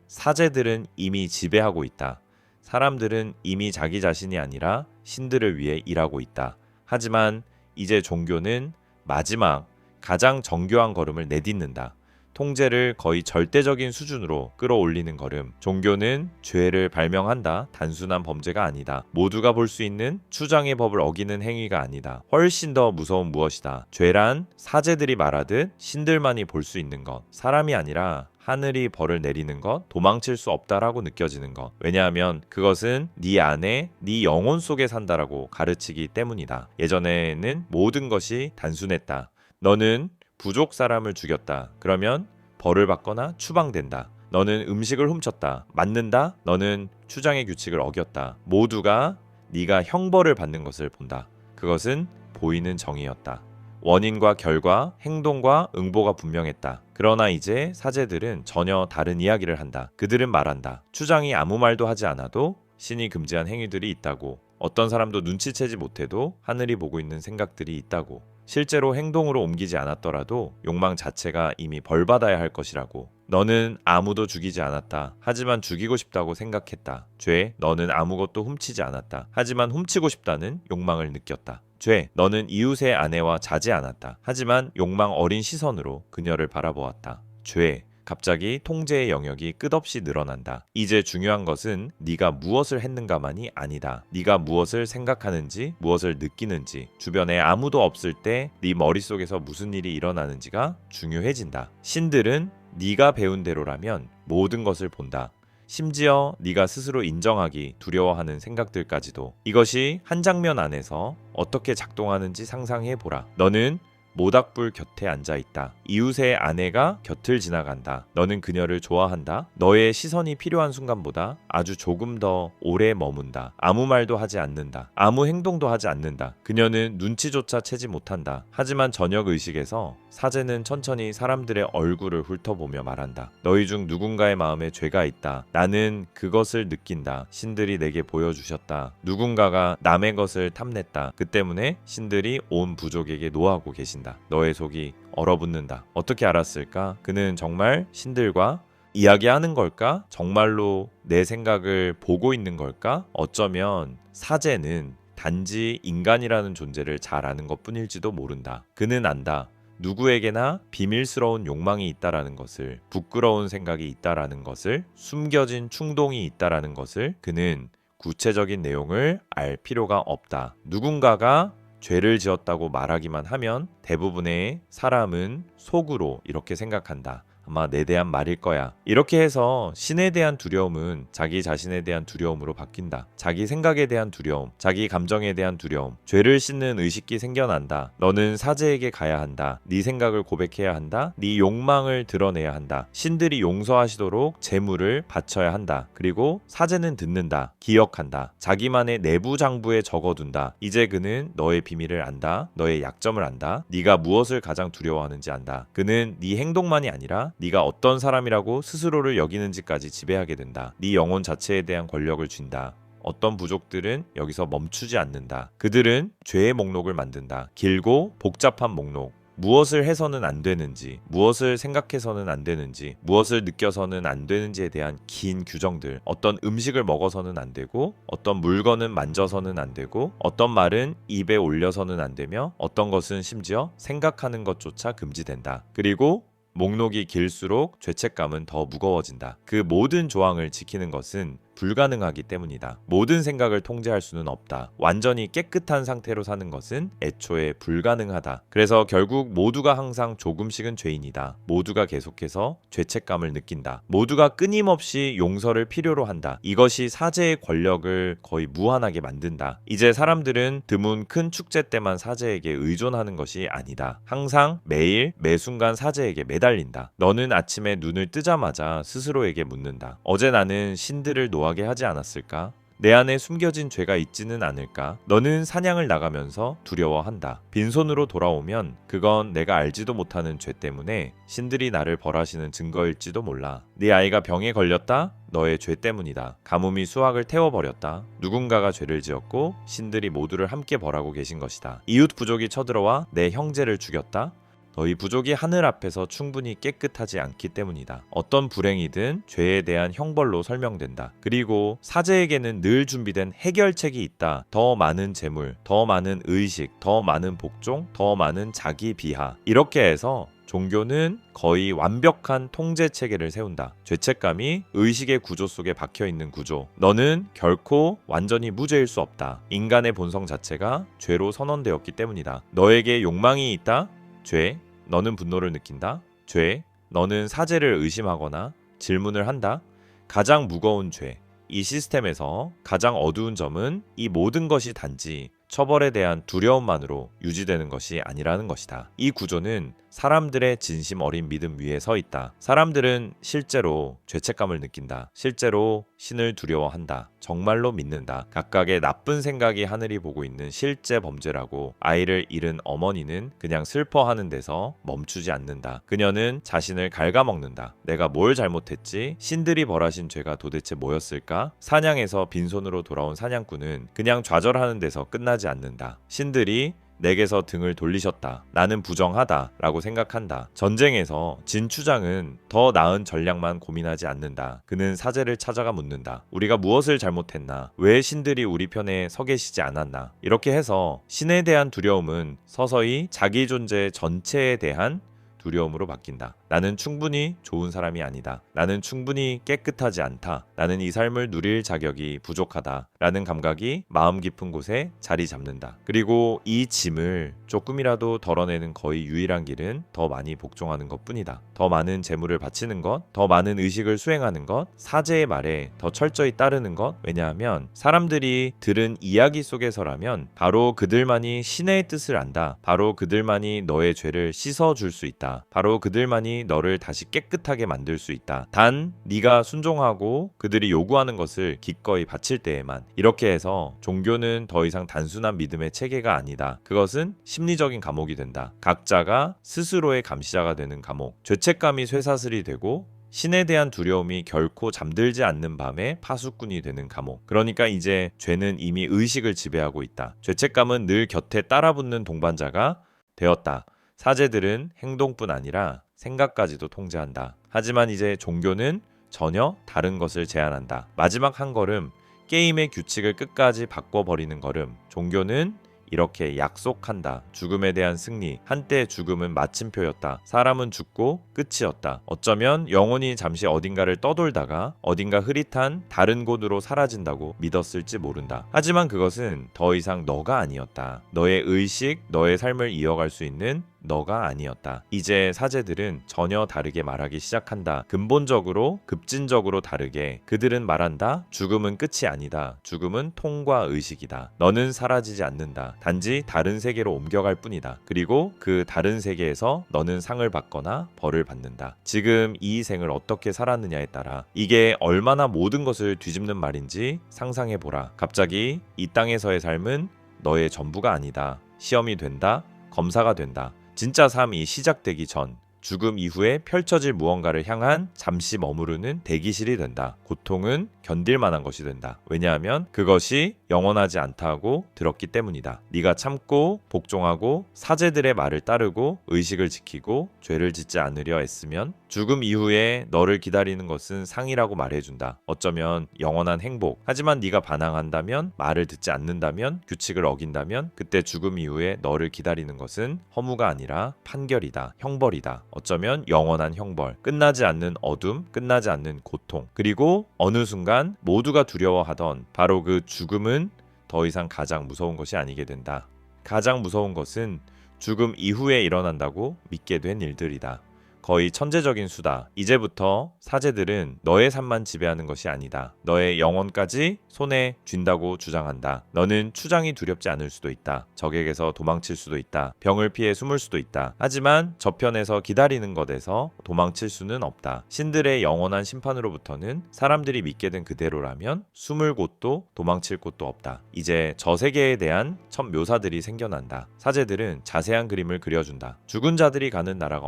사제들은 이미 지배하고 있다. 사람들은 이미 자기 자신이 아니라 신들을 위해 일하고 있다. 하지만 이제 종교는 마지막 가장 정교한 걸음을 내딛는다. 통제를 거의 절대적인 수준으로 끌어올리는 걸음. 종교는 죄를 발명한다. 단순한 범죄가 아니다. 모두가 볼 수 있는 추장의 법을 어기는 행위가 아니다. 훨씬 더 무서운 무엇이다. 죄란 사제들이 말하듯 신들만이 볼 수 있는 것. 사람이 아니라 하늘이 벌을 내리는 것, 도망칠 수 없다라고 느껴지는 것. 왜냐하면 그것은 네 안에, 네 영혼 속에 산다라고 가르치기 때문이다. 예전에는 모든 것이 단순했다. 너는 부족 사람을 죽였다. 그러면 벌을 받거나 추방된다. 너는 음식을 훔쳤다. 맞는다. 너는 추장의 규칙을 어겼다. 모두가 네가 형벌을 받는 것을 본다. 그것은 보이는 정의였다. 원인과 결과, 행동과 응보가 분명했다. 그러나 이제 사제들은 전혀 다른 이야기를 한다. 그들은 말한다. 추장이 아무 말도 하지 않아도 신이 금지한 행위들이 있다고. 어떤 사람도 눈치채지 못해도 하늘이 보고 있는 생각들이 있다고. 실제로 행동으로 옮기지 않았더라도 욕망 자체가 이미 벌받아야 할 것이라고. 너는 아무도 죽이지 않았다. 하지만 죽이고 싶다고 생각했다. 죄, 너는 아무것도 훔치지 않았다. 하지만 훔치고 싶다는 욕망을 느꼈다. 죄, 너는 이웃의 아내와 자지 않았다. 하지만 욕망 어린 시선으로 그녀를 바라보았다. 죄, 갑자기 통제의 영역이 끝없이 늘어난다. 이제 중요한 것은 네가 무엇을 했는가만이 아니다. 네가 무엇을 생각하는지, 무엇을 느끼는지, 주변에 아무도 없을 때 네 머릿속에서 무슨 일이 일어나는지가 중요해진다. 신들은 네가 배운 대로라면 모든 것을 본다. 심지어 네가 스스로 인정하기 두려워하는 생각들까지도. 이것이 한 장면 안에서 어떻게 작동하는지 상상해보라. 너는 모닥불 곁에 앉아있다. 이웃의 아내가 곁을 지나간다. 너는 그녀를 좋아한다. 너의 시선이 필요한 순간보다 아주 조금 더 오래 머문다. 아무 말도 하지 않는다. 아무 행동도 하지 않는다. 그녀는 눈치조차 채지 못한다. 하지만 저녁 의식에서 사제는 천천히 사람들의 얼굴을 훑어보며 말한다. 너희 중 누군가의 마음에 죄가 있다. 나는 그것을 느낀다. 신들이 내게 보여주셨다. 누군가가 남의 것을 탐냈다. 그 때문에 신들이 온 부족에게 노하고 계신다. 너의 속이 얼어붙는다. 어떻게 알았을까? 그는 정말 신들과 이야기하는 걸까? 정말로 내 생각을 보고 있는 걸까? 어쩌면 사제는 단지 인간이라는 존재를 잘 아는 것뿐일지도 모른다. 그는 안다. 누구에게나 비밀스러운 욕망이 있다라는 것을, 부끄러운 생각이 있다라는 것을, 숨겨진 충동이 있다라는 것을. 그는 구체적인 내용을 알 필요가 없다. 누군가가 죄를 지었다고 말하기만 하면 대부분의 사람은 속으로 이렇게 생각한다. 아마 내 대한 말일 거야. 이렇게 해서 신에 대한 두려움은 자기 자신에 대한 두려움으로 바뀐다. 자기 생각에 대한 두려움, 자기 감정에 대한 두려움, 죄를 씻는 의식이 생겨난다. 너는 사제에게 가야 한다. 네 생각을 고백해야 한다. 네 욕망을 드러내야 한다. 신들이 용서하시도록 재물을 바쳐야 한다. 그리고 사제는 듣는다. 기억한다. 자기만의 내부 장부에 적어둔다. 이제 그는 너의 비밀을 안다. 너의 약점을 안다. 네가 무엇을 가장 두려워하는지 안다. 그는 네 행동만이 아니라 네가 어떤 사람이라고 스스로를 여기는지까지 지배하게 된다. 네 영혼 자체에 대한 권력을 쥔다. 어떤 부족들은 여기서 멈추지 않는다. 그들은 죄의 목록을 만든다. 길고 복잡한 목록. 무엇을 해서는 안 되는지, 무엇을 생각해서는 안 되는지, 무엇을 느껴서는 안 되는지에 대한 긴 규정들. 어떤 음식을 먹어서는 안 되고, 어떤 물건은 만져서는 안 되고, 어떤 말은 입에 올려서는 안 되며, 어떤 것은 심지어 생각하는 것조차 금지된다. 그리고 목록이 길수록 죄책감은 더 무거워진다. 그 모든 조항을 지키는 것은 불가능하기 때문이다. 모든 생각을 통제할 수는 없다. 완전히 깨끗한 상태로 사는 것은 애초에 불가능하다. 그래서 결국 모두가 항상 조금씩은 죄인이다. 모두가 계속해서 죄책감을 느낀다. 모두가 끊임없이 용서를 필요로 한다. 이것이 사제의 권력을 거의 무한하게 만든다. 이제 사람들은 드문 큰 축제 때만 사제에게 의존하는 것이 아니다. 항상 매일 매순간 사제에게 매달린다. 너는 아침에 눈을 뜨자마자 스스로에게 묻는다. 어제 나는 신들을 노하게 하지 않았을까? 내 안에 숨겨진 죄가 있지는 않을까? 너는 사냥을 나가면서 두려워한다. 빈손으로 돌아오면 그건 내가 알지도 못하는 죄 때문에 신들이 나를 벌하시는 증거일지도 몰라. 네 아이가 병에 걸렸다? 너의 죄 때문이다. 가뭄이 수확을 태워버렸다. 누군가가 죄를 지었고 신들이 모두를 함께 벌하고 계신 것이다. 이웃 부족이 쳐들어와 내 형제를 죽였다? 너희 부족이 하늘 앞에서 충분히 깨끗하지 않기 때문이다. 어떤 불행이든 죄에 대한 형벌로 설명된다. 그리고 사제에게는 늘 준비된 해결책이 있다. 더 많은 재물, 더 많은 의식, 더 많은 복종, 더 많은 자기 비하. 이렇게 해서 종교는 거의 완벽한 통제 체계를 세운다. 죄책감이 의식의 구조 속에 박혀 있는 구조. 너는 결코 완전히 무죄일 수 없다. 인간의 본성 자체가 죄로 선언되었기 때문이다. 너에게 욕망이 있다? 죄. 너는 분노를 느낀다. 죄. 너는 사제를 의심하거나 질문을 한다. 가장 무거운 죄. 이 시스템에서 가장 어두운 점은 이 모든 것이 단지 처벌에 대한 두려움만으로 유지되는 것이 아니라는 것이다. 이 구조는 사람들의 진심 어린 믿음 위에 서 있다. 사람들은 실제로 죄책감을 느낀다. 실제로 신을 두려워한다. 정말로 믿는다. 각각의 나쁜 생각이 하늘이 보고 있는 실제 범죄라고. 아이를 잃은 어머니는 그냥 슬퍼하는 데서 멈추지 않는다. 그녀는 자신을 갉아먹는다. 내가 뭘 잘못했지? 신들이 벌하신 죄가 도대체 뭐였을까? 사냥에서 빈손으로 돌아온 사냥꾼은 그냥 좌절하는 데서 끝나지 않는다. 신들이 내게서 등을 돌리셨다. 나는 부정하다 라고 생각한다. 전쟁에서 진추장은 더 나은 전략만 고민하지 않는다. 그는 사제를 찾아가 묻는다. 우리가 무엇을 잘못했나? 왜 신들이 우리 편에 서 계시지 않았나? 이렇게 해서 신에 대한 두려움은 서서히 자기 존재 전체에 대한 두려움으로 바뀐다. 나는 충분히 좋은 사람이 아니다. 나는 충분히 깨끗하지 않다. 나는 이 삶을 누릴 자격이 부족하다. 라는 감각이 마음 깊은 곳에 자리 잡는다. 그리고 이 짐을 조금이라도 덜어내는 거의 유일한 길은 더 많이 복종하는 것뿐이다. 더 많은 재물을 바치는 것, 더 많은 의식을 수행하는 것, 사제의 말에 더 철저히 따르는 것. 왜냐하면 사람들이 들은 이야기 속에서라면 바로 그들만이 신의 뜻을 안다. 바로 그들만이 너의 죄를 씻어줄 수 있다. 바로 그들만이 너를 다시 깨끗하게 만들 수 있다. 단 네가 순종하고 그들이 요구하는 것을 기꺼이 바칠 때에만. 이렇게 해서 종교는 더 이상 단순한 믿음의 체계가 아니다. 그것은 심리적인 감옥이 된다. 각자가 스스로의 감시자가 되는 감옥. 죄책감이 쇠사슬이 되고 신에 대한 두려움이 결코 잠들지 않는 밤에 파수꾼이 되는 감옥. 그러니까 이제 죄는 이미 의식을 지배하고 있다. 죄책감은 늘 곁에 따라붙는 동반자가 되었다. 사제들은 행동뿐 아니라 생각까지도 통제한다. 하지만 이제 종교는 전혀 다른 것을 제안한다. 마지막 한 걸음, 게임의 규칙을 끝까지 바꿔버리는 걸음. 종교는 이렇게 약속한다. 죽음에 대한 승리. 한때 죽음은 마침표였다. 사람은 죽고 끝이었다. 어쩌면 영혼이 잠시 어딘가를 떠돌다가 어딘가 흐릿한 다른 곳으로 사라진다고 믿었을지 모른다. 하지만 그것은 더 이상 너가 아니었다. 너의 의식, 너의 삶을 이어갈 수 있는 너가 아니었다. 이제 사제들은 전혀 다르게 말하기 시작한다. 근본적으로, 급진적으로 다르게. 그들은 말한다. 죽음은 끝이 아니다. 죽음은 통과 의식이다. 너는 사라지지 않는다. 단지 다른 세계로 옮겨갈 뿐이다. 그리고 그 다른 세계에서 너는 상을 받거나 벌을 받는다. 지금 이 생을 어떻게 살았느냐에 따라 이게 얼마나 모든 것을 뒤집는 말인지 상상해보라. 갑자기 이 땅에서의 삶은 너의 전부가 아니다. 시험이 된다. 검사가 된다. 진짜 삶이 시작되기 전 죽음 이후에 펼쳐질 무언가를 향한 잠시 머무르는 대기실이 된다. 고통은 견딜 만한 것이 된다. 왜냐하면 그것이 영원하지 않다고 들었기 때문이다. 네가 참고 복종하고 사제들의 말을 따르고 의식을 지키고 죄를 짓지 않으려 애쓰면 죽음 이후에 너를 기다리는 것은 상이라고 말해준다. 어쩌면 영원한 행복. 하지만 네가 반항한다면, 말을 듣지 않는다면, 규칙을 어긴다면 그때 죽음 이후에 너를 기다리는 것은 허무가 아니라 판결이다. 형벌이다. 어쩌면 영원한 형벌. 끝나지 않는 어둠, 끝나지 않는 고통. 그리고 어느 순간 모두가 두려워하던 바로 그 죽음은 더 이상 가장 무서운 것이 아니게 된다. 가장 무서운 것은 죽음 이후에 일어난다고 믿게 된 일들이다. 거의 천재적인 수다. 이제부터 사제들은 너의 삶만 지배하는 것이 아니다. 너의 영혼까지 손에 쥔다고 주장한다. 너는 추장이 두렵지 않을 수도 있다. 적에게서 도망칠 수도 있다. 병을 피해 숨을 수도 있다. 하지만 저편에서 기다리는 것에서 도망칠 수는 없다. 신들의 영원한 심판으로부터는 사람들이 믿게 된 그대로라면 숨을 곳도 도망칠 곳도 없다. 이제 저 세계에 대한 첫 묘사들이 생겨난다. 사제들은 자세한 그림을 그려준다. 죽은 자들이 가는 나라가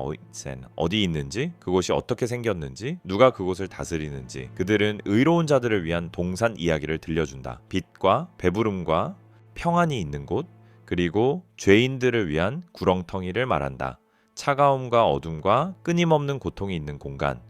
어디 있는지, 그곳이 어떻게 생겼는지, 누가 그곳을 다스리는지, 그들은 의로운 자들을 위한 동산 이야기를 들려준다. 빛과 배부름과 평안이 있는 곳, 그리고 죄인들을 위한 구렁텅이를 말한다. 차가움과 어둠과 끊임없는 고통이 있는 공간.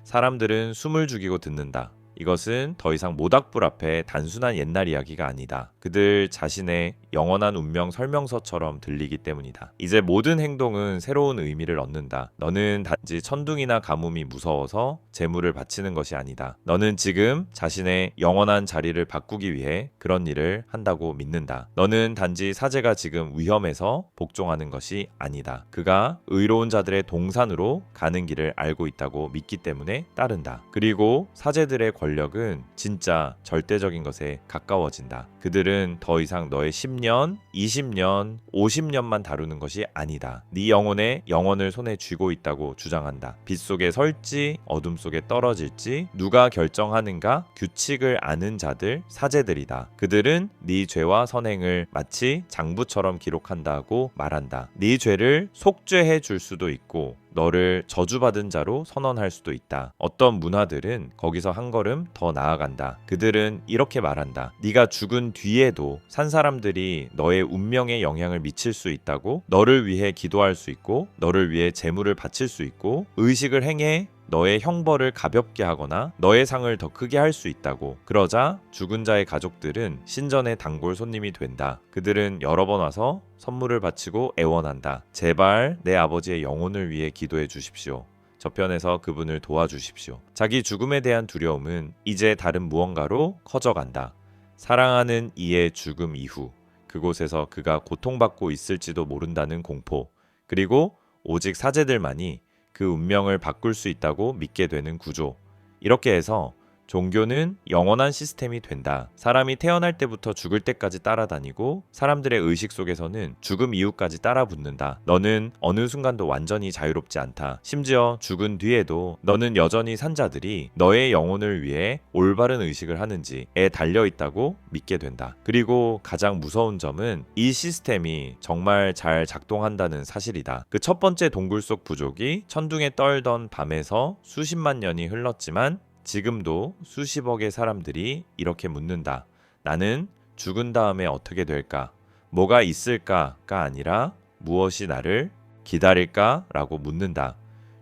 사람들은 숨을 죽이고 듣는다. 이것은 더 이상 모닥불 앞에 단순한 옛날 이야기가 아니다. 그들 자신의 영원한 운명 설명서처럼 들리기 때문이다. 이제 모든 행동은 새로운 의미를 얻는다. 너는 단지 천둥이나 가뭄이 무서워서 재물을 바치는 것이 아니다. 너는 지금 자신의 영원한 자리를 바꾸기 위해 그런 일을 한다고 믿는다. 너는 단지 사제가 지금 위험해서 복종하는 것이 아니다. 그가 의로운 자들의 동산으로 가는 길을 알고 있다고 믿기 때문에 따른다. 그리고 사제들의 권력은 진짜 절대적인 것에 가까워진다. 그들은 더 이상 너의 10년, 20년, 50년만 다루는 것이 아니다. 네 영혼의 영혼을 손에 쥐고 있다고 주장한다. 빛 속에 설지 어둠 속에 떨어질지 누가 결정하는가 규칙을 아는 자들 사제들이다. 그들은 네 죄와 선행을 마치 장부처럼 기록한다고 말한다. 네 죄를 속죄해 줄 수도 있고 너를 저주받은 자로 선언할 수도 있다. 어떤 문화들은 거기서 한 걸음 더 나아간다. 그들은 이렇게 말한다. 네가 죽은 뒤에도 산 사람들이 너의 운명에 영향을 미칠 수 있다고, 너를 위해 기도할 수 있고 너를 위해 제물을 바칠 수 있고 의식을 행해 너의 형벌을 가볍게 하거나 너의 상을 더 크게 할 수 있다고. 그러자 죽은 자의 가족들은 신전의 단골 손님이 된다. 그들은 여러 번 와서 선물을 바치고 애원한다. 제발 내 아버지의 영혼을 위해 기도해 주십시오. 저편에서 그분을 도와주십시오. 자기 죽음에 대한 두려움은 이제 다른 무언가로 커져간다. 사랑하는 이의 죽음 이후 그곳에서 그가 고통받고 있을지도 모른다는 공포, 그리고 오직 사제들만이 그 운명을 바꿀 수 있다고 믿게 되는 구조. 이렇게 해서 종교는 영원한 시스템이 된다. 사람이 태어날 때부터 죽을 때까지 따라다니고 사람들의 의식 속에서는 죽음 이후까지 따라붙는다. 너는 어느 순간도 완전히 자유롭지 않다. 심지어 죽은 뒤에도 너는 여전히 산자들이 너의 영혼을 위해 올바른 의식을 하는지에 달려있다고 믿게 된다. 그리고 가장 무서운 점은 이 시스템이 정말 잘 작동한다는 사실이다. 그 첫 번째 동굴 속 부족이 천둥에 떨던 밤에서 수십만 년이 흘렀지만 지금도 수십억의 사람들이 이렇게 묻는다. 나는 죽은 다음에 어떻게 될까? 뭐가 있을까가 아니라 무엇이 나를 기다릴까? 라고 묻는다.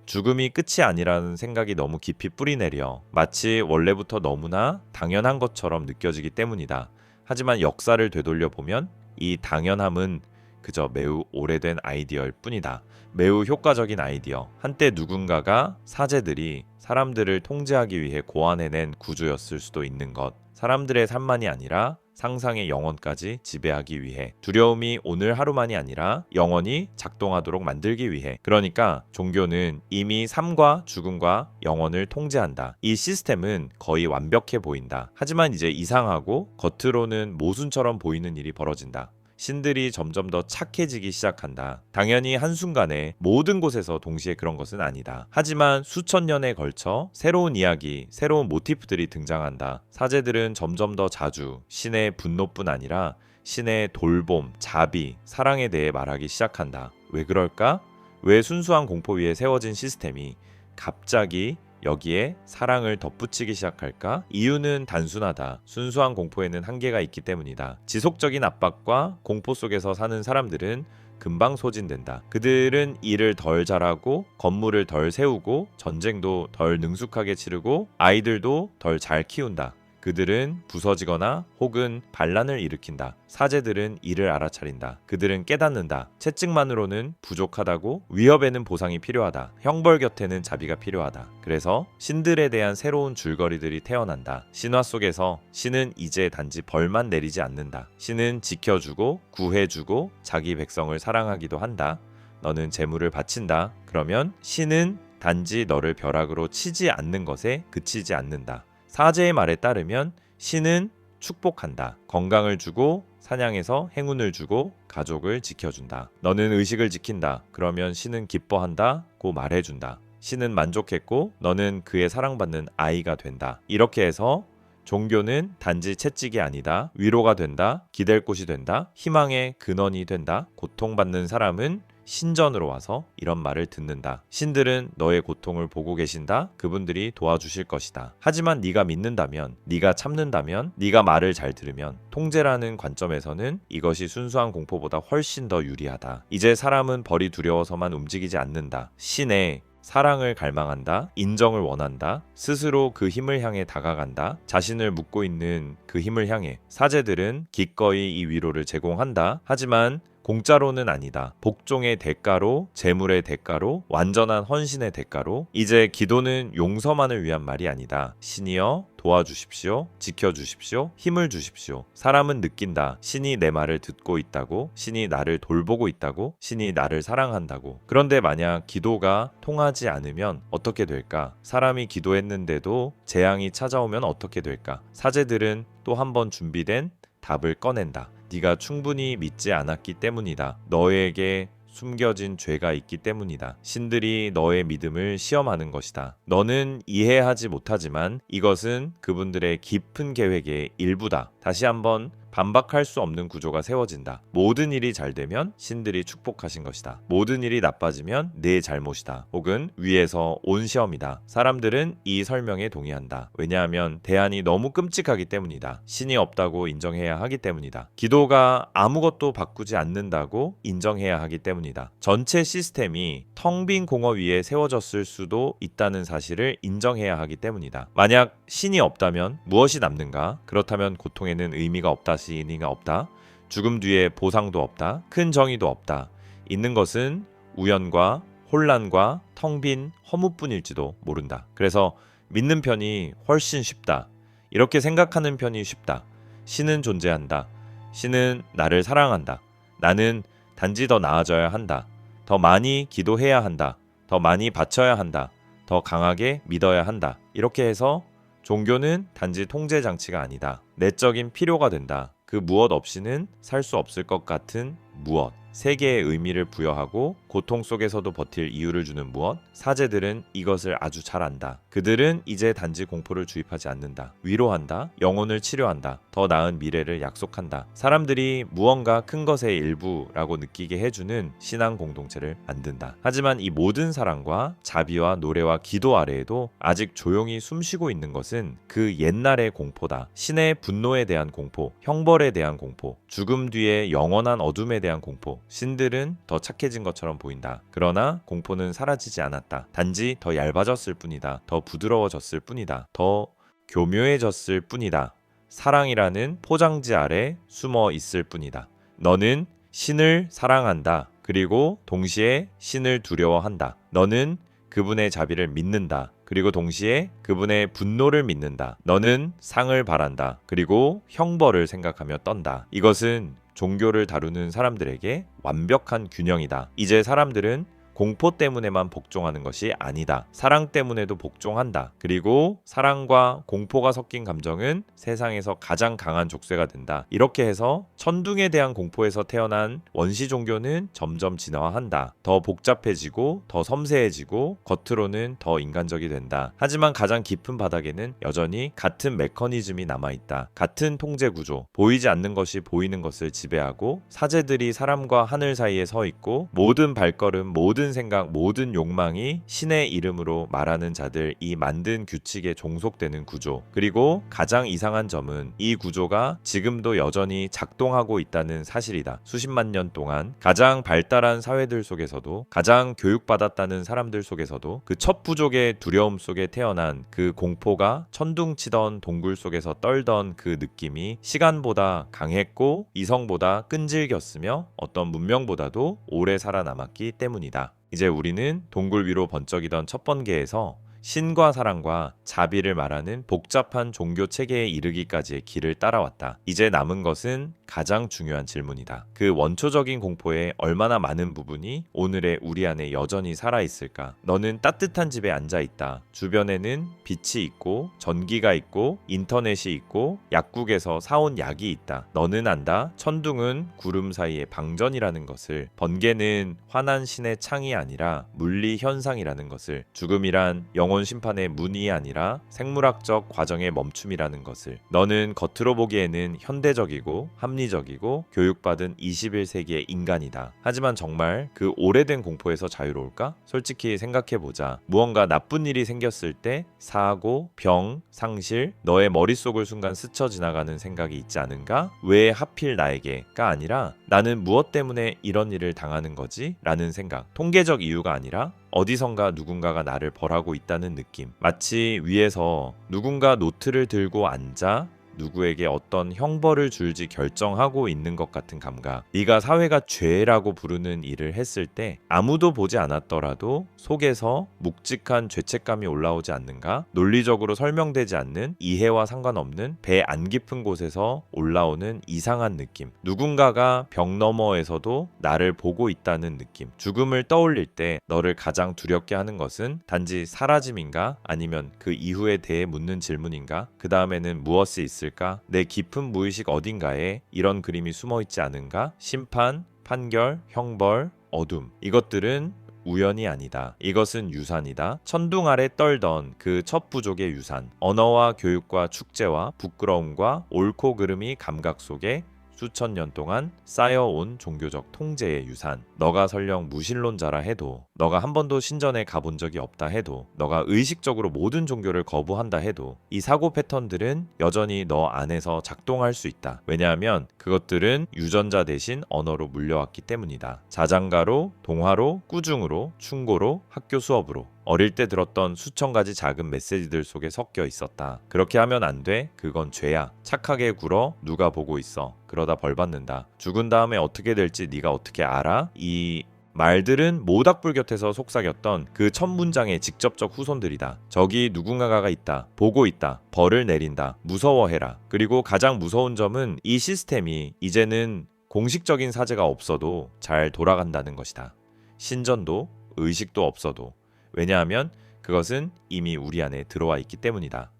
죽음이 끝이 아니라는 생각이 너무 깊이 뿌리내려 마치 원래부터 너무나 당연한 것처럼 느껴지기 때문이다. 하지만 역사를 되돌려 보면 이 당연함은 그저 매우 오래된 아이디어일 뿐이다. 매우 효과적인 아이디어. 한때 누군가가 사제들이 사람들을 통제하기 위해 고안해낸 구조였을 수도 있는 것. 사람들의 삶만이 아니라 상상의 영혼까지 지배하기 위해. 두려움이 오늘 하루만이 아니라 영원히 작동하도록 만들기 위해. 그러니까 종교는 이미 삶과 죽음과 영혼을 통제한다. 이 시스템은 거의 완벽해 보인다. 하지만 이제 이상하고 겉으로는 모순처럼 보이는 일이 벌어진다. 신들이 점점 더 착해지기 시작한다. 당연히 한순간에 모든 곳에서 동시에 그런 것은 아니다. 하지만 수천 년에 걸쳐 새로운 이야기, 새로운 모티프들이 등장한다. 사제들은 점점 더 자주 신의 분노뿐 아니라 신의 돌봄, 자비, 사랑에 대해 말하기 시작한다. 왜 그럴까? 왜 순수한 공포 위에 세워진 시스템이 갑자기 여기에 사랑을 덧붙이기 시작할까? 이유는 단순하다. 순수한 공포에는 한계가 있기 때문이다. 지속적인 압박과 공포 속에서 사는 사람들은 금방 소진된다. 그들은 일을 덜 잘하고 건물을 덜 세우고 전쟁도 덜 능숙하게 치르고 아이들도 덜 잘 키운다. 그들은 부서지거나 혹은 반란을 일으킨다. 사제들은 이를 알아차린다. 그들은 깨닫는다. 채찍만으로는 부족하다고, 위협에는 보상이 필요하다. 형벌 곁에는 자비가 필요하다. 그래서 신들에 대한 새로운 줄거리들이 태어난다. 신화 속에서 신은 이제 단지 벌만 내리지 않는다. 신은 지켜주고 구해주고 자기 백성을 사랑하기도 한다. 너는 재물을 바친다. 그러면 신은 단지 너를 벼락으로 치지 않는 것에 그치지 않는다. 사제의 말에 따르면 신은 축복한다. 건강을 주고 사냥에서 행운을 주고 가족을 지켜준다. 너는 의식을 지킨다. 그러면 신은 기뻐한다고 말해준다. 신은 만족했고 너는 그의 사랑받는 아이가 된다. 이렇게 해서 종교는 단지 채찍이 아니다. 위로가 된다. 기댈 곳이 된다. 희망의 근원이 된다. 고통받는 사람은 신전으로 와서 이런 말을 듣는다. 신들은 너의 고통을 보고 계신다. 그분들이 도와주실 것이다. 하지만 네가 믿는다면, 네가 참는다면, 네가 말을 잘 들으면 통제라는 관점에서는 이것이 순수한 공포보다 훨씬 더 유리하다. 이제 사람은 벌이 두려워서만 움직이지 않는다. 신의 사랑을 갈망한다. 인정을 원한다. 스스로 그 힘을 향해 다가간다. 자신을 묻고 있는 그 힘을 향해 사제들은 기꺼이 이 위로를 제공한다. 하지만 공짜로는 아니다. 복종의 대가로, 재물의 대가로, 완전한 헌신의 대가로. 이제 기도는 용서만을 위한 말이 아니다. 신이여 도와주십시오. 지켜주십시오. 힘을 주십시오. 사람은 느낀다. 신이 내 말을 듣고 있다고, 신이 나를 돌보고 있다고, 신이 나를 사랑한다고. 그런데 만약 기도가 통하지 않으면 어떻게 될까? 사람이 기도했는데도 재앙이 찾아오면 어떻게 될까? 사제들은 또 한 번 준비된 답을 꺼낸다. 네가 충분히 믿지 않았기 때문이다. 너에게 숨겨진 죄가 있기 때문이다. 신들이 너의 믿음을 시험하는 것이다. 너는 이해하지 못하지만 이것은 그분들의 깊은 계획의 일부다. 다시 한번 반박할 수 없는 구조가 세워진다. 모든 일이 잘 되면 신들이 축복하신 것이다. 모든 일이 나빠지면 내 잘못이다. 혹은 위에서 온 시험이다. 사람들은 이 설명에 동의한다. 왜냐하면 대안이 너무 끔찍하기 때문이다. 신이 없다고 인정해야 하기 때문이다. 기도가 아무것도 바꾸지 않는다고 인정해야 하기 때문이다. 전체 시스템이 텅 빈 공허 위에 세워졌을 수도 있다는 사실을 인정해야 하기 때문이다. 만약 신이 없다면 무엇이 남는가? 그렇다면 고통에는 의미가 없다. 의미가 없다. 죽음 뒤에 보상도 없다. 큰 정의도 없다. 있는 것은 우연과 혼란과 텅 빈 허무뿐일지도 모른다. 그래서 믿는 편이 훨씬 쉽다. 이렇게 생각하는 편이 쉽다. 신은 존재한다. 신은 나를 사랑한다. 나는 단지 더 나아져야 한다. 더 많이 기도해야 한다. 더 많이 바쳐야 한다. 더 강하게 믿어야 한다. 이렇게 해서 종교는 단지 통제 장치가 아니다. 내적인 필요가 된다. 그 무엇 없이는 살 수 없을 것 같은 무엇. 세계의 의미를 부여하고 고통 속에서도 버틸 이유를 주는 무엇. 사제들은 이것을 아주 잘 안다. 그들은 이제 단지 공포를 주입하지 않는다. 위로한다. 영혼을 치료한다. 더 나은 미래를 약속한다. 사람들이 무언가 큰 것의 일부라고 느끼게 해주는 신앙 공동체를 만든다. 하지만 이 모든 사랑과 자비와 노래와 기도 아래에도 아직 조용히 숨쉬고 있는 것은 그 옛날의 공포다. 신의 분노에 대한 공포, 형벌에 대한 공포, 죽음 뒤에 영원한 어둠에 대한 공포. 신들은 더 착해진 것처럼 보인다. 그러나 공포는 사라지지 않았다. 단지 더 얇아졌을 뿐이다. 더 부드러워졌을 뿐이다. 더 교묘해졌을 뿐이다. 사랑이라는 포장지 아래 숨어 있을 뿐이다. 너는 신을 사랑한다. 그리고 동시에 신을 두려워한다. 너는 그분의 자비를 믿는다. 그리고 동시에 그분의 분노를 믿는다. 너는 상을 바란다. 그리고 형벌을 생각하며 떤다. 이것은 종교를 다루는 사람들에게 완벽한 균형이다. 이제 사람들은 공포 때문에만 복종하는 것이 아니다. 사랑 때문에도 복종한다. 그리고 사랑과 공포가 섞인 감정은 세상에서 가장 강한 족쇄가 된다. 이렇게 해서 천둥에 대한 공포에서 태어난 원시 종교는 점점 진화한다. 더 복잡해지고 더 섬세해지고 겉으로는 더 인간적이 된다. 하지만 가장 깊은 바닥에는 여전히 같은 메커니즘이 남아있다. 같은 통제 구조. 보이지 않는 것이 보이는 것을 지배하고 사제들이 사람과 하늘 사이에 서 있고 모든 발걸음, 모든 모든 생각, 모든 욕망이 신의 이름으로 말하는 자들, 이 만든 규칙에 종속되는 구조. 그리고 가장 이상한 점은 이 구조가 지금도 여전히 작동하고 있다는 사실이다. 수십만 년 동안 가장 발달한 사회들 속에서도, 가장 교육받았다는 사람들 속에서도 그 첫 부족의 두려움 속에 태어난 그 공포가 천둥치던 동굴 속에서 떨던 그 느낌이 시간보다 강했고 이성보다 끈질겼으며 어떤 문명보다도 오래 살아남았기 때문이다. 이제 우리는 동굴 위로 번쩍이던 첫 번개에서 신과 사랑과 자비를 말하는 복잡한 종교 체계에 이르기까지의 길을 따라왔다. 이제 남은 것은 가장 중요한 질문이다. 그 원초적인 공포의 얼마나 많은 부분이 오늘의 우리 안에 여전히 살아있을까? 너는 따뜻한 집에 앉아있다. 주변에는 빛이 있고 전기가 있고 인터넷이 있고 약국에서 사온 약이 있다. 너는 안다. 천둥은 구름 사이의 방전이라는 것을, 번개는 화난 신의 창이 아니라 물리 현상이라는 것을, 죽음이란 영혼 심판의 문이 아니라 생물학적 과정의 멈춤이라는 것을. 너는 겉으로 보기에는 현대적이고 합리적이고 교육받은 21세기의 인간이다. 하지만 정말 그 오래된 공포에서 자유로울까? 솔직히 생각해보자. 무언가 나쁜 일이 생겼을 때 사고, 병, 상실, 너의 머릿속을 순간 스쳐 지나가는 생각이 있지 않은가? 왜 하필 나에게가 아니라 나는 무엇 때문에 이런 일을 당하는 거지? 라는 생각. 통계적 이유가 아니라 어디선가 누군가가 나를 벌하고 있다는 느낌. 마치 위에서 누군가 노트를 들고 앉아 누구에게 어떤 형벌을 줄지 결정하고 있는 것 같은 감각. 네가 사회가 죄라고 부르는 일을 했을 때 아무도 보지 않았더라도 속에서 묵직한 죄책감이 올라오지 않는가? 논리적으로 설명되지 않는, 이해와 상관없는 배 안 깊은 곳에서 올라오는 이상한 느낌. 누군가가 벽 너머에서도 나를 보고 있다는 느낌. 죽음을 떠올릴 때 너를 가장 두렵게 하는 것은 단지 사라짐인가? 아니면 그 이후에 대해 묻는 질문인가? 그 다음에는 무엇이 있을까? 내 깊은 무의식 어딘가에 이런 그림이 숨어있지 않은가? 심판, 판결, 형벌, 어둠. 이것들은 우연이 아니다. 이것은 유산이다. 천둥 아래 떨던 그 첫 부족의 유산. 언어와 교육과 축제와 부끄러움과 옳고 그름이 감각 속에 수천 년 동안 쌓여온 종교적 통제의 유산. 너가 설령 무신론자라 해도, 너가 한 번도 신전에 가본 적이 없다 해도, 너가 의식적으로 모든 종교를 거부한다 해도 이 사고 패턴들은 여전히 너 안에서 작동할 수 있다. 왜냐하면 그것들은 유전자 대신 언어로 물려왔기 때문이다. 자장가로, 동화로, 꾸중으로, 충고로, 학교 수업으로. 어릴 때 들었던 수천 가지 작은 메시지들 속에 섞여 있었다. 그렇게 하면 안 돼. 그건 죄야. 착하게 굴어. 누가 보고 있어. 그러다 벌 받는다. 죽은 다음에 어떻게 될지 네가 어떻게 알아? 이 말들은 모닥불 곁에서 속삭였던 그 첫 문장의 직접적 후손들이다. 저기 누군가가 있다. 보고 있다. 벌을 내린다. 무서워해라. 그리고 가장 무서운 점은 이 시스템이 이제는 공식적인 사제가 없어도 잘 돌아간다는 것이다. 신전도 의식도 없어도. 왜냐하면 그것은 이미 우리 안에 들어와 있기 때문이다.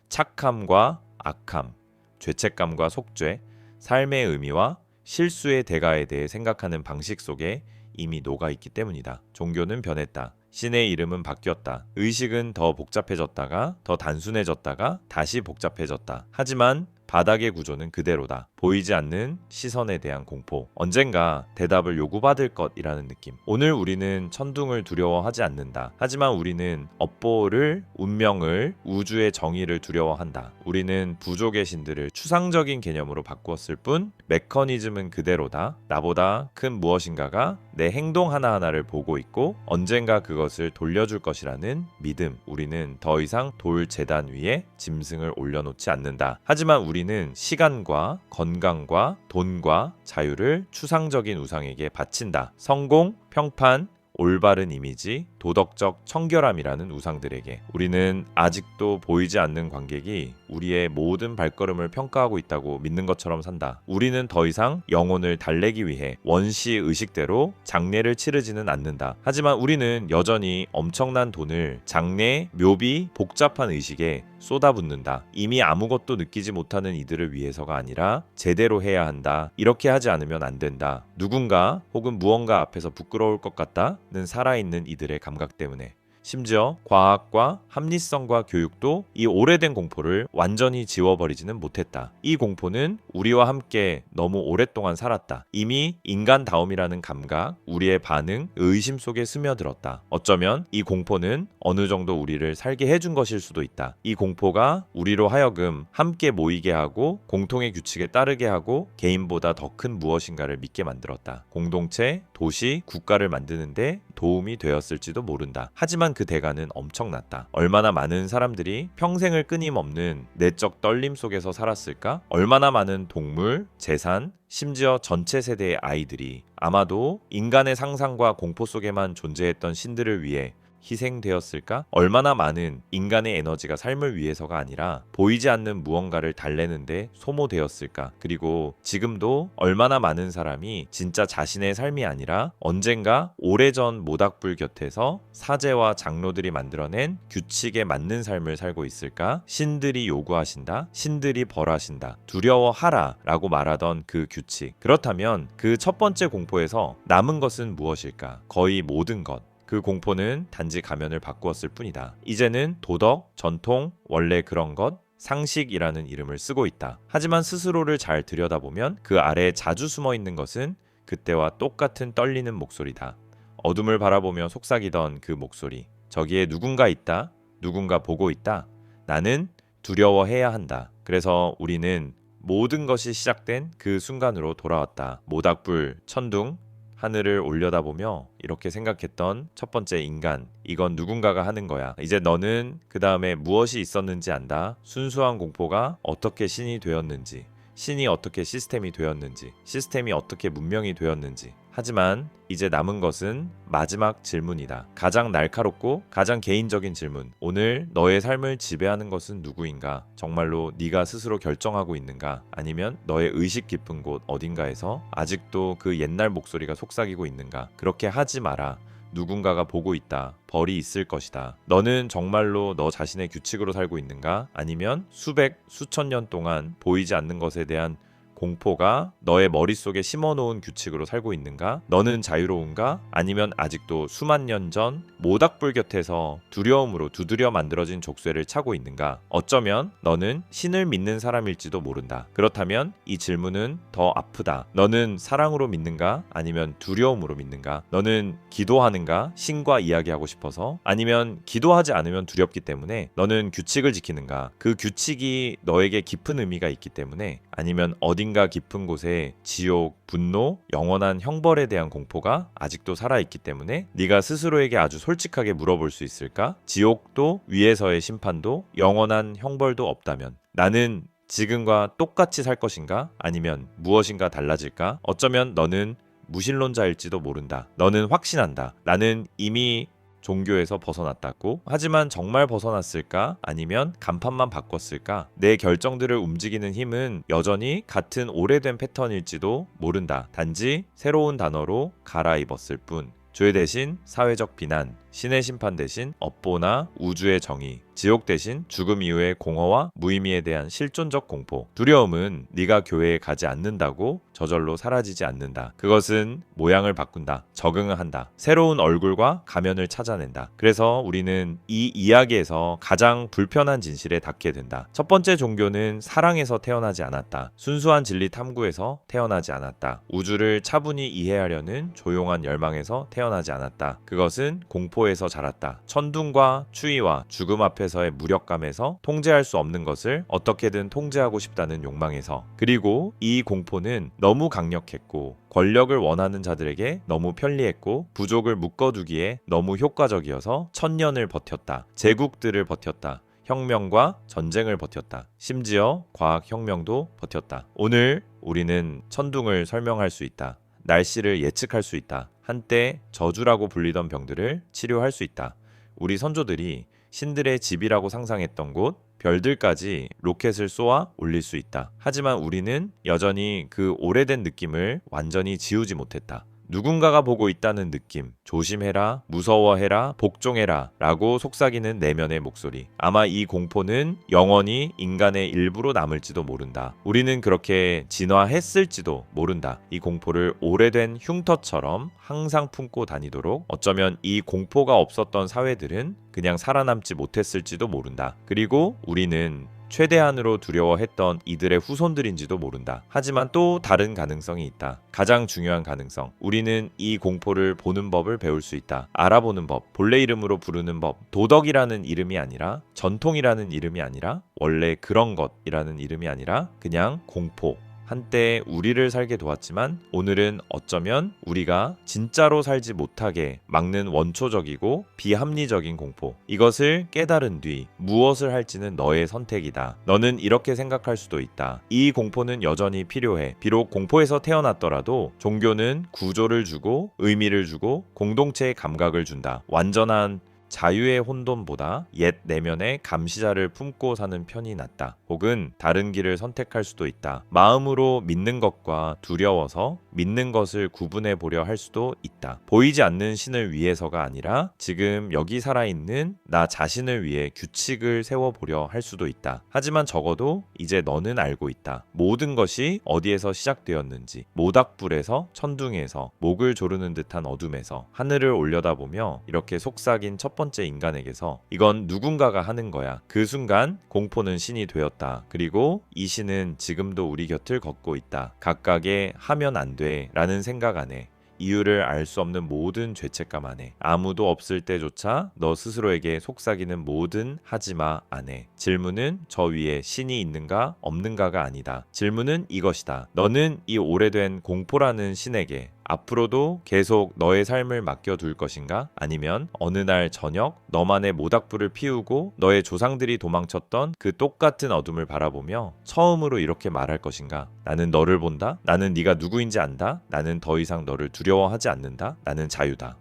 착함과 악함, 죄책감과 속죄, 삶의 의미와 실수의 대가에 대해 생각하는 방식 속에 이미 녹아 있기 때문이다. 종교는 변했다. 신의 이름은 바뀌었다. 의식은 더 복잡해졌다가 더 단순해졌다가 다시 복잡해졌다. 하지만 바닥의 구조는 그대로다. 보이지 않는 시선에 대한 공포. 언젠가 대답을 요구받을 것이라는 느낌. 오늘 우리는 천둥을 두려워하지 않는다. 하지만 우리는 업보를, 운명을, 우주의 정의를 두려워한다. 우리는 부족의 신들을 추상적인 개념으로 바꾸었을 뿐 메커니즘은 그대로다. 나보다 큰 무엇인가가 내 행동 하나하나를 보고 있고 언젠가 그것을 돌려줄 것이라는 믿음. 우리는 더 이상 돌 제단 위에 짐승을 올려놓지 않는다. 하지만 우리는 시간과 건강과 돈과 자유를 추상적인 우상에게 바친다. 성공, 평판, 올바른 이미지, 도덕적 청결함이라는 우상들에게. 우리는 아직도 보이지 않는 관객이 우리의 모든 발걸음을 평가하고 있다고 믿는 것처럼 산다. 우리는 더 이상 영혼을 달래기 위해 원시 의식대로 장례를 치르지는 않는다. 하지만 우리는 여전히 엄청난 돈을 장례, 묘비, 복잡한 의식에 쏟아붓는다. 이미 아무것도 느끼지 못하는 이들을 위해서가 아니라 제대로 해야 한다. 이렇게 하지 않으면 안 된다. 누군가 혹은 무언가 앞에서 부끄러울 것 같다는 살아있는 이들의 감각 때문에. 심지어 과학과 합리성과 교육도 이 오래된 공포를 완전히 지워버리지는 못했다. 이 공포는 우리와 함께 너무 오랫동안 살았다. 이미 인간다움이라는 감각, 우리의 반응, 의심 속에 스며들었다. 어쩌면 이 공포는 어느 정도 우리를 살게 해준 것일 수도 있다. 이 공포가 우리로 하여금 함께 모이게 하고 공통의 규칙에 따르게 하고 개인보다 더 큰 무엇인가를 믿게 만들었다. 공동체, 도시, 국가를 만드는데 도움이 되었을지도 모른다. 하지만 그 대가는 엄청났다. 얼마나 많은 사람들이 평생을 끊임없는 내적 떨림 속에서 살았을까? 얼마나 많은 동물, 재산, 심지어 전체 세대의 아이들이 아마도 인간의 상상과 공포 속에만 존재했던 신들을 위해 희생되었을까? 얼마나 많은 인간의 에너지가 삶을 위해서가 아니라 보이지 않는 무언가를 달래는데 소모되었을까? 그리고 지금도 얼마나 많은 사람이 진짜 자신의 삶이 아니라 언젠가 오래전 모닥불 곁에서 사제와 장로들이 만들어낸 규칙에 맞는 삶을 살고 있을까? 신들이 요구하신다, 신들이 벌하신다, 두려워하라 라고 말하던 그 규칙. 그렇다면 그 첫 번째 공포에서 남은 것은 무엇일까? 거의 모든 것. 그 공포는 단지 가면을 바꾸었을 뿐이다. 이제는 도덕, 전통, 원래 그런 것, 상식이라는 이름을 쓰고 있다. 하지만 스스로를 잘 들여다보면 그 아래에 자주 숨어 있는 것은 그때와 똑같은 떨리는 목소리다. 어둠을 바라보며 속삭이던 그 목소리. 저기에 누군가 있다. 누군가 보고 있다. 나는 두려워해야 한다. 그래서 우리는 모든 것이 시작된 그 순간으로 돌아왔다. 모닥불, 천둥, 하늘을 올려다보며 이렇게 생각했던 첫 번째 인간, 이건 누군가가 하는 거야. 이제 너는 그 다음에 무엇이 있었는지 안다. 순수한 공포가 어떻게 신이 되었는지, 신이 어떻게 시스템이 되었는지, 시스템이 어떻게 문명이 되었는지. 하지만 이제 남은 것은 마지막 질문이다. 가장 날카롭고 가장 개인적인 질문. 오늘 너의 삶을 지배하는 것은 누구인가? 정말로 네가 스스로 결정하고 있는가? 아니면 너의 의식 깊은 곳 어딘가에서 아직도 그 옛날 목소리가 속삭이고 있는가? 그렇게 하지 마라. 누군가가 보고 있다. 벌이 있을 것이다. 너는 정말로 너 자신의 규칙으로 살고 있는가? 아니면 수백, 수천 년 동안 보이지 않는 것에 대한 공포가 너의 머릿속에 심어놓은 규칙으로 살고 있는가? 너는 자유로운가? 아니면 아직도 수만 년 전 모닥불 곁에서 두려움으로 두드려 만들어진 족쇄를 차고 있는가? 어쩌면 너는 신을 믿는 사람일지도 모른다. 그렇다면 이 질문은 더 아프다. 너는 사랑으로 믿는가? 아니면 두려움으로 믿는가? 너는 기도하는가? 신과 이야기하고 싶어서? 아니면 기도하지 않으면 두렵기 때문에 너는 규칙을 지키는가? 그 규칙이 너에게 깊은 의미가 있기 때문에? 아니면 어딘가 깊은 곳에 지옥, 분노, 영원한 형벌에 대한 공포가 아직도 살아있기 때문에 네가 스스로에게 아주 솔직하게 물어볼 수 있을까? 지옥도 위에서의 심판도 영원한 형벌도 없다면 나는 지금과 똑같이 살 것인가? 아니면 무엇인가 달라질까? 어쩌면 너는 무신론자일지도 모른다. 너는 확신한다. 나는 이미 종교에서 벗어났다고? 하지만 정말 벗어났을까? 아니면 간판만 바꿨을까? 내 결정들을 움직이는 힘은 여전히 같은 오래된 패턴일지도 모른다. 단지 새로운 단어로 갈아입었을 뿐. 죄 대신 사회적 비난, 신의 심판 대신 업보나 우주의 정의, 지옥 대신 죽음 이후의 공허와 무의미에 대한 실존적 공포. 두려움은 네가 교회에 가지 않는다고 저절로 사라지지 않는다. 그것은 모양을 바꾼다. 적응을 한다. 새로운 얼굴과 가면을 찾아낸다. 그래서 우리는 이 이야기에서 가장 불편한 진실에 닿게 된다. 첫 번째 종교는 사랑에서 태어나지 않았다. 순수한 진리 탐구에서 태어나지 않았다. 우주를 차분히 이해하려는 조용한 열망에서 태어나지 않았다. 그것은 공포에서 자랐다. 천둥과 추위와 죽음 앞에서의 무력감에서 통제할 수 없는 것을 어떻게든 통제하고 싶다는 욕망에서. 그리고 이 공포는 너무 강력했고 권력을 원하는 자들에게 너무 편리했고 부족을 묶어두기에 너무 효과적이어서 천년을 버텼다. 제국들을 버텼다. 혁명과 전쟁을 버텼다. 심지어 과학혁명도 버텼다. 오늘 우리는 천둥을 설명할 수 있다. 날씨를 예측할 수 있다. 한때 저주라고 불리던 병들을 치료할 수 있다. 우리 선조들이 신들의 집이라고 상상했던 곳, 별들까지 로켓을 쏘아 올릴 수 있다. 하지만 우리는 여전히 그 오래된 느낌을 완전히 지우지 못했다. 누군가가 보고 있다는 느낌, 조심해라, 무서워해라, 복종해라 라고 속삭이는 내면의 목소리. 아마 이 공포는 영원히 인간의 일부로 남을지도 모른다. 우리는 그렇게 진화했을지도 모른다. 이 공포를 오래된 흉터처럼 항상 품고 다니도록 어쩌면 이 공포가 없었던 사회들은 그냥 살아남지 못했을지도 모른다. 그리고 우리는 최대한으로 두려워했던 이들의 후손들인지도 모른다. 하지만 또 다른 가능성이 있다. 가장 중요한 가능성. 우리는 이 공포를 보는 법을 배울 수 있다. 알아보는 법, 본래 이름으로 부르는 법. 도덕이라는 이름이 아니라, 전통이라는 이름이 아니라, 원래 그런 것이라는 이름이 아니라 그냥 공포. 한때 우리를 살게 도왔지만 오늘은 어쩌면 우리가 진짜로 살지 못하게 막는 원초적이고 비합리적인 공포. 이것을 깨달은 뒤 무엇을 할지는 너의 선택이다. 너는 이렇게 생각할 수도 있다. 이 공포는 여전히 필요해. 비록 공포에서 태어났더라도 종교는 구조를 주고 의미를 주고 공동체의 감각을 준다. 완전한 자유의 혼돈보다 옛 내면의 감시자를 품고 사는 편이 낫다. 혹은 다른 길을 선택할 수도 있다. 마음으로 믿는 것과 두려워서 믿는 것을 구분해 보려 할 수도 있다. 보이지 않는 신을 위해서가 아니라 지금 여기 살아있는 나 자신을 위해 규칙을 세워보려 할 수도 있다. 하지만 적어도 이제 너는 알고 있다. 모든 것이 어디에서 시작되었는지, 모닥불에서, 천둥에서, 목을 조르는 듯한 어둠에서 하늘을 올려다보며 이렇게 속삭인 첫 번째 인간에게서 이건 누군가가 하는 거야. 그 순간 공포는 신이 되었다. 그리고 이 신은 지금도 우리 곁을 걷고 있다. 각각의 하면 안 돼 라는 생각 안에, 이유를 알 수 없는 모든 죄책감 안에, 아무도 없을 때조차 너 스스로에게 속삭이는 모든 하지마 안에. 질문은 저 위에 신이 있는가 없는가가 아니다. 질문은 이것이다. 너는 이 오래된 공포라는 신에게 앞으로도 계속 너의 삶을 맡겨둘 것인가? 아니면 어느 날 저녁 너만의 모닥불을 피우고 너의 조상들이 도망쳤던 그 똑같은 어둠을 바라보며 처음으로 이렇게 말할 것인가? 나는 너를 본다. 나는 네가 누구인지 안다. 나는 더 이상 너를 두려워하지 않는다. 나는 자유다.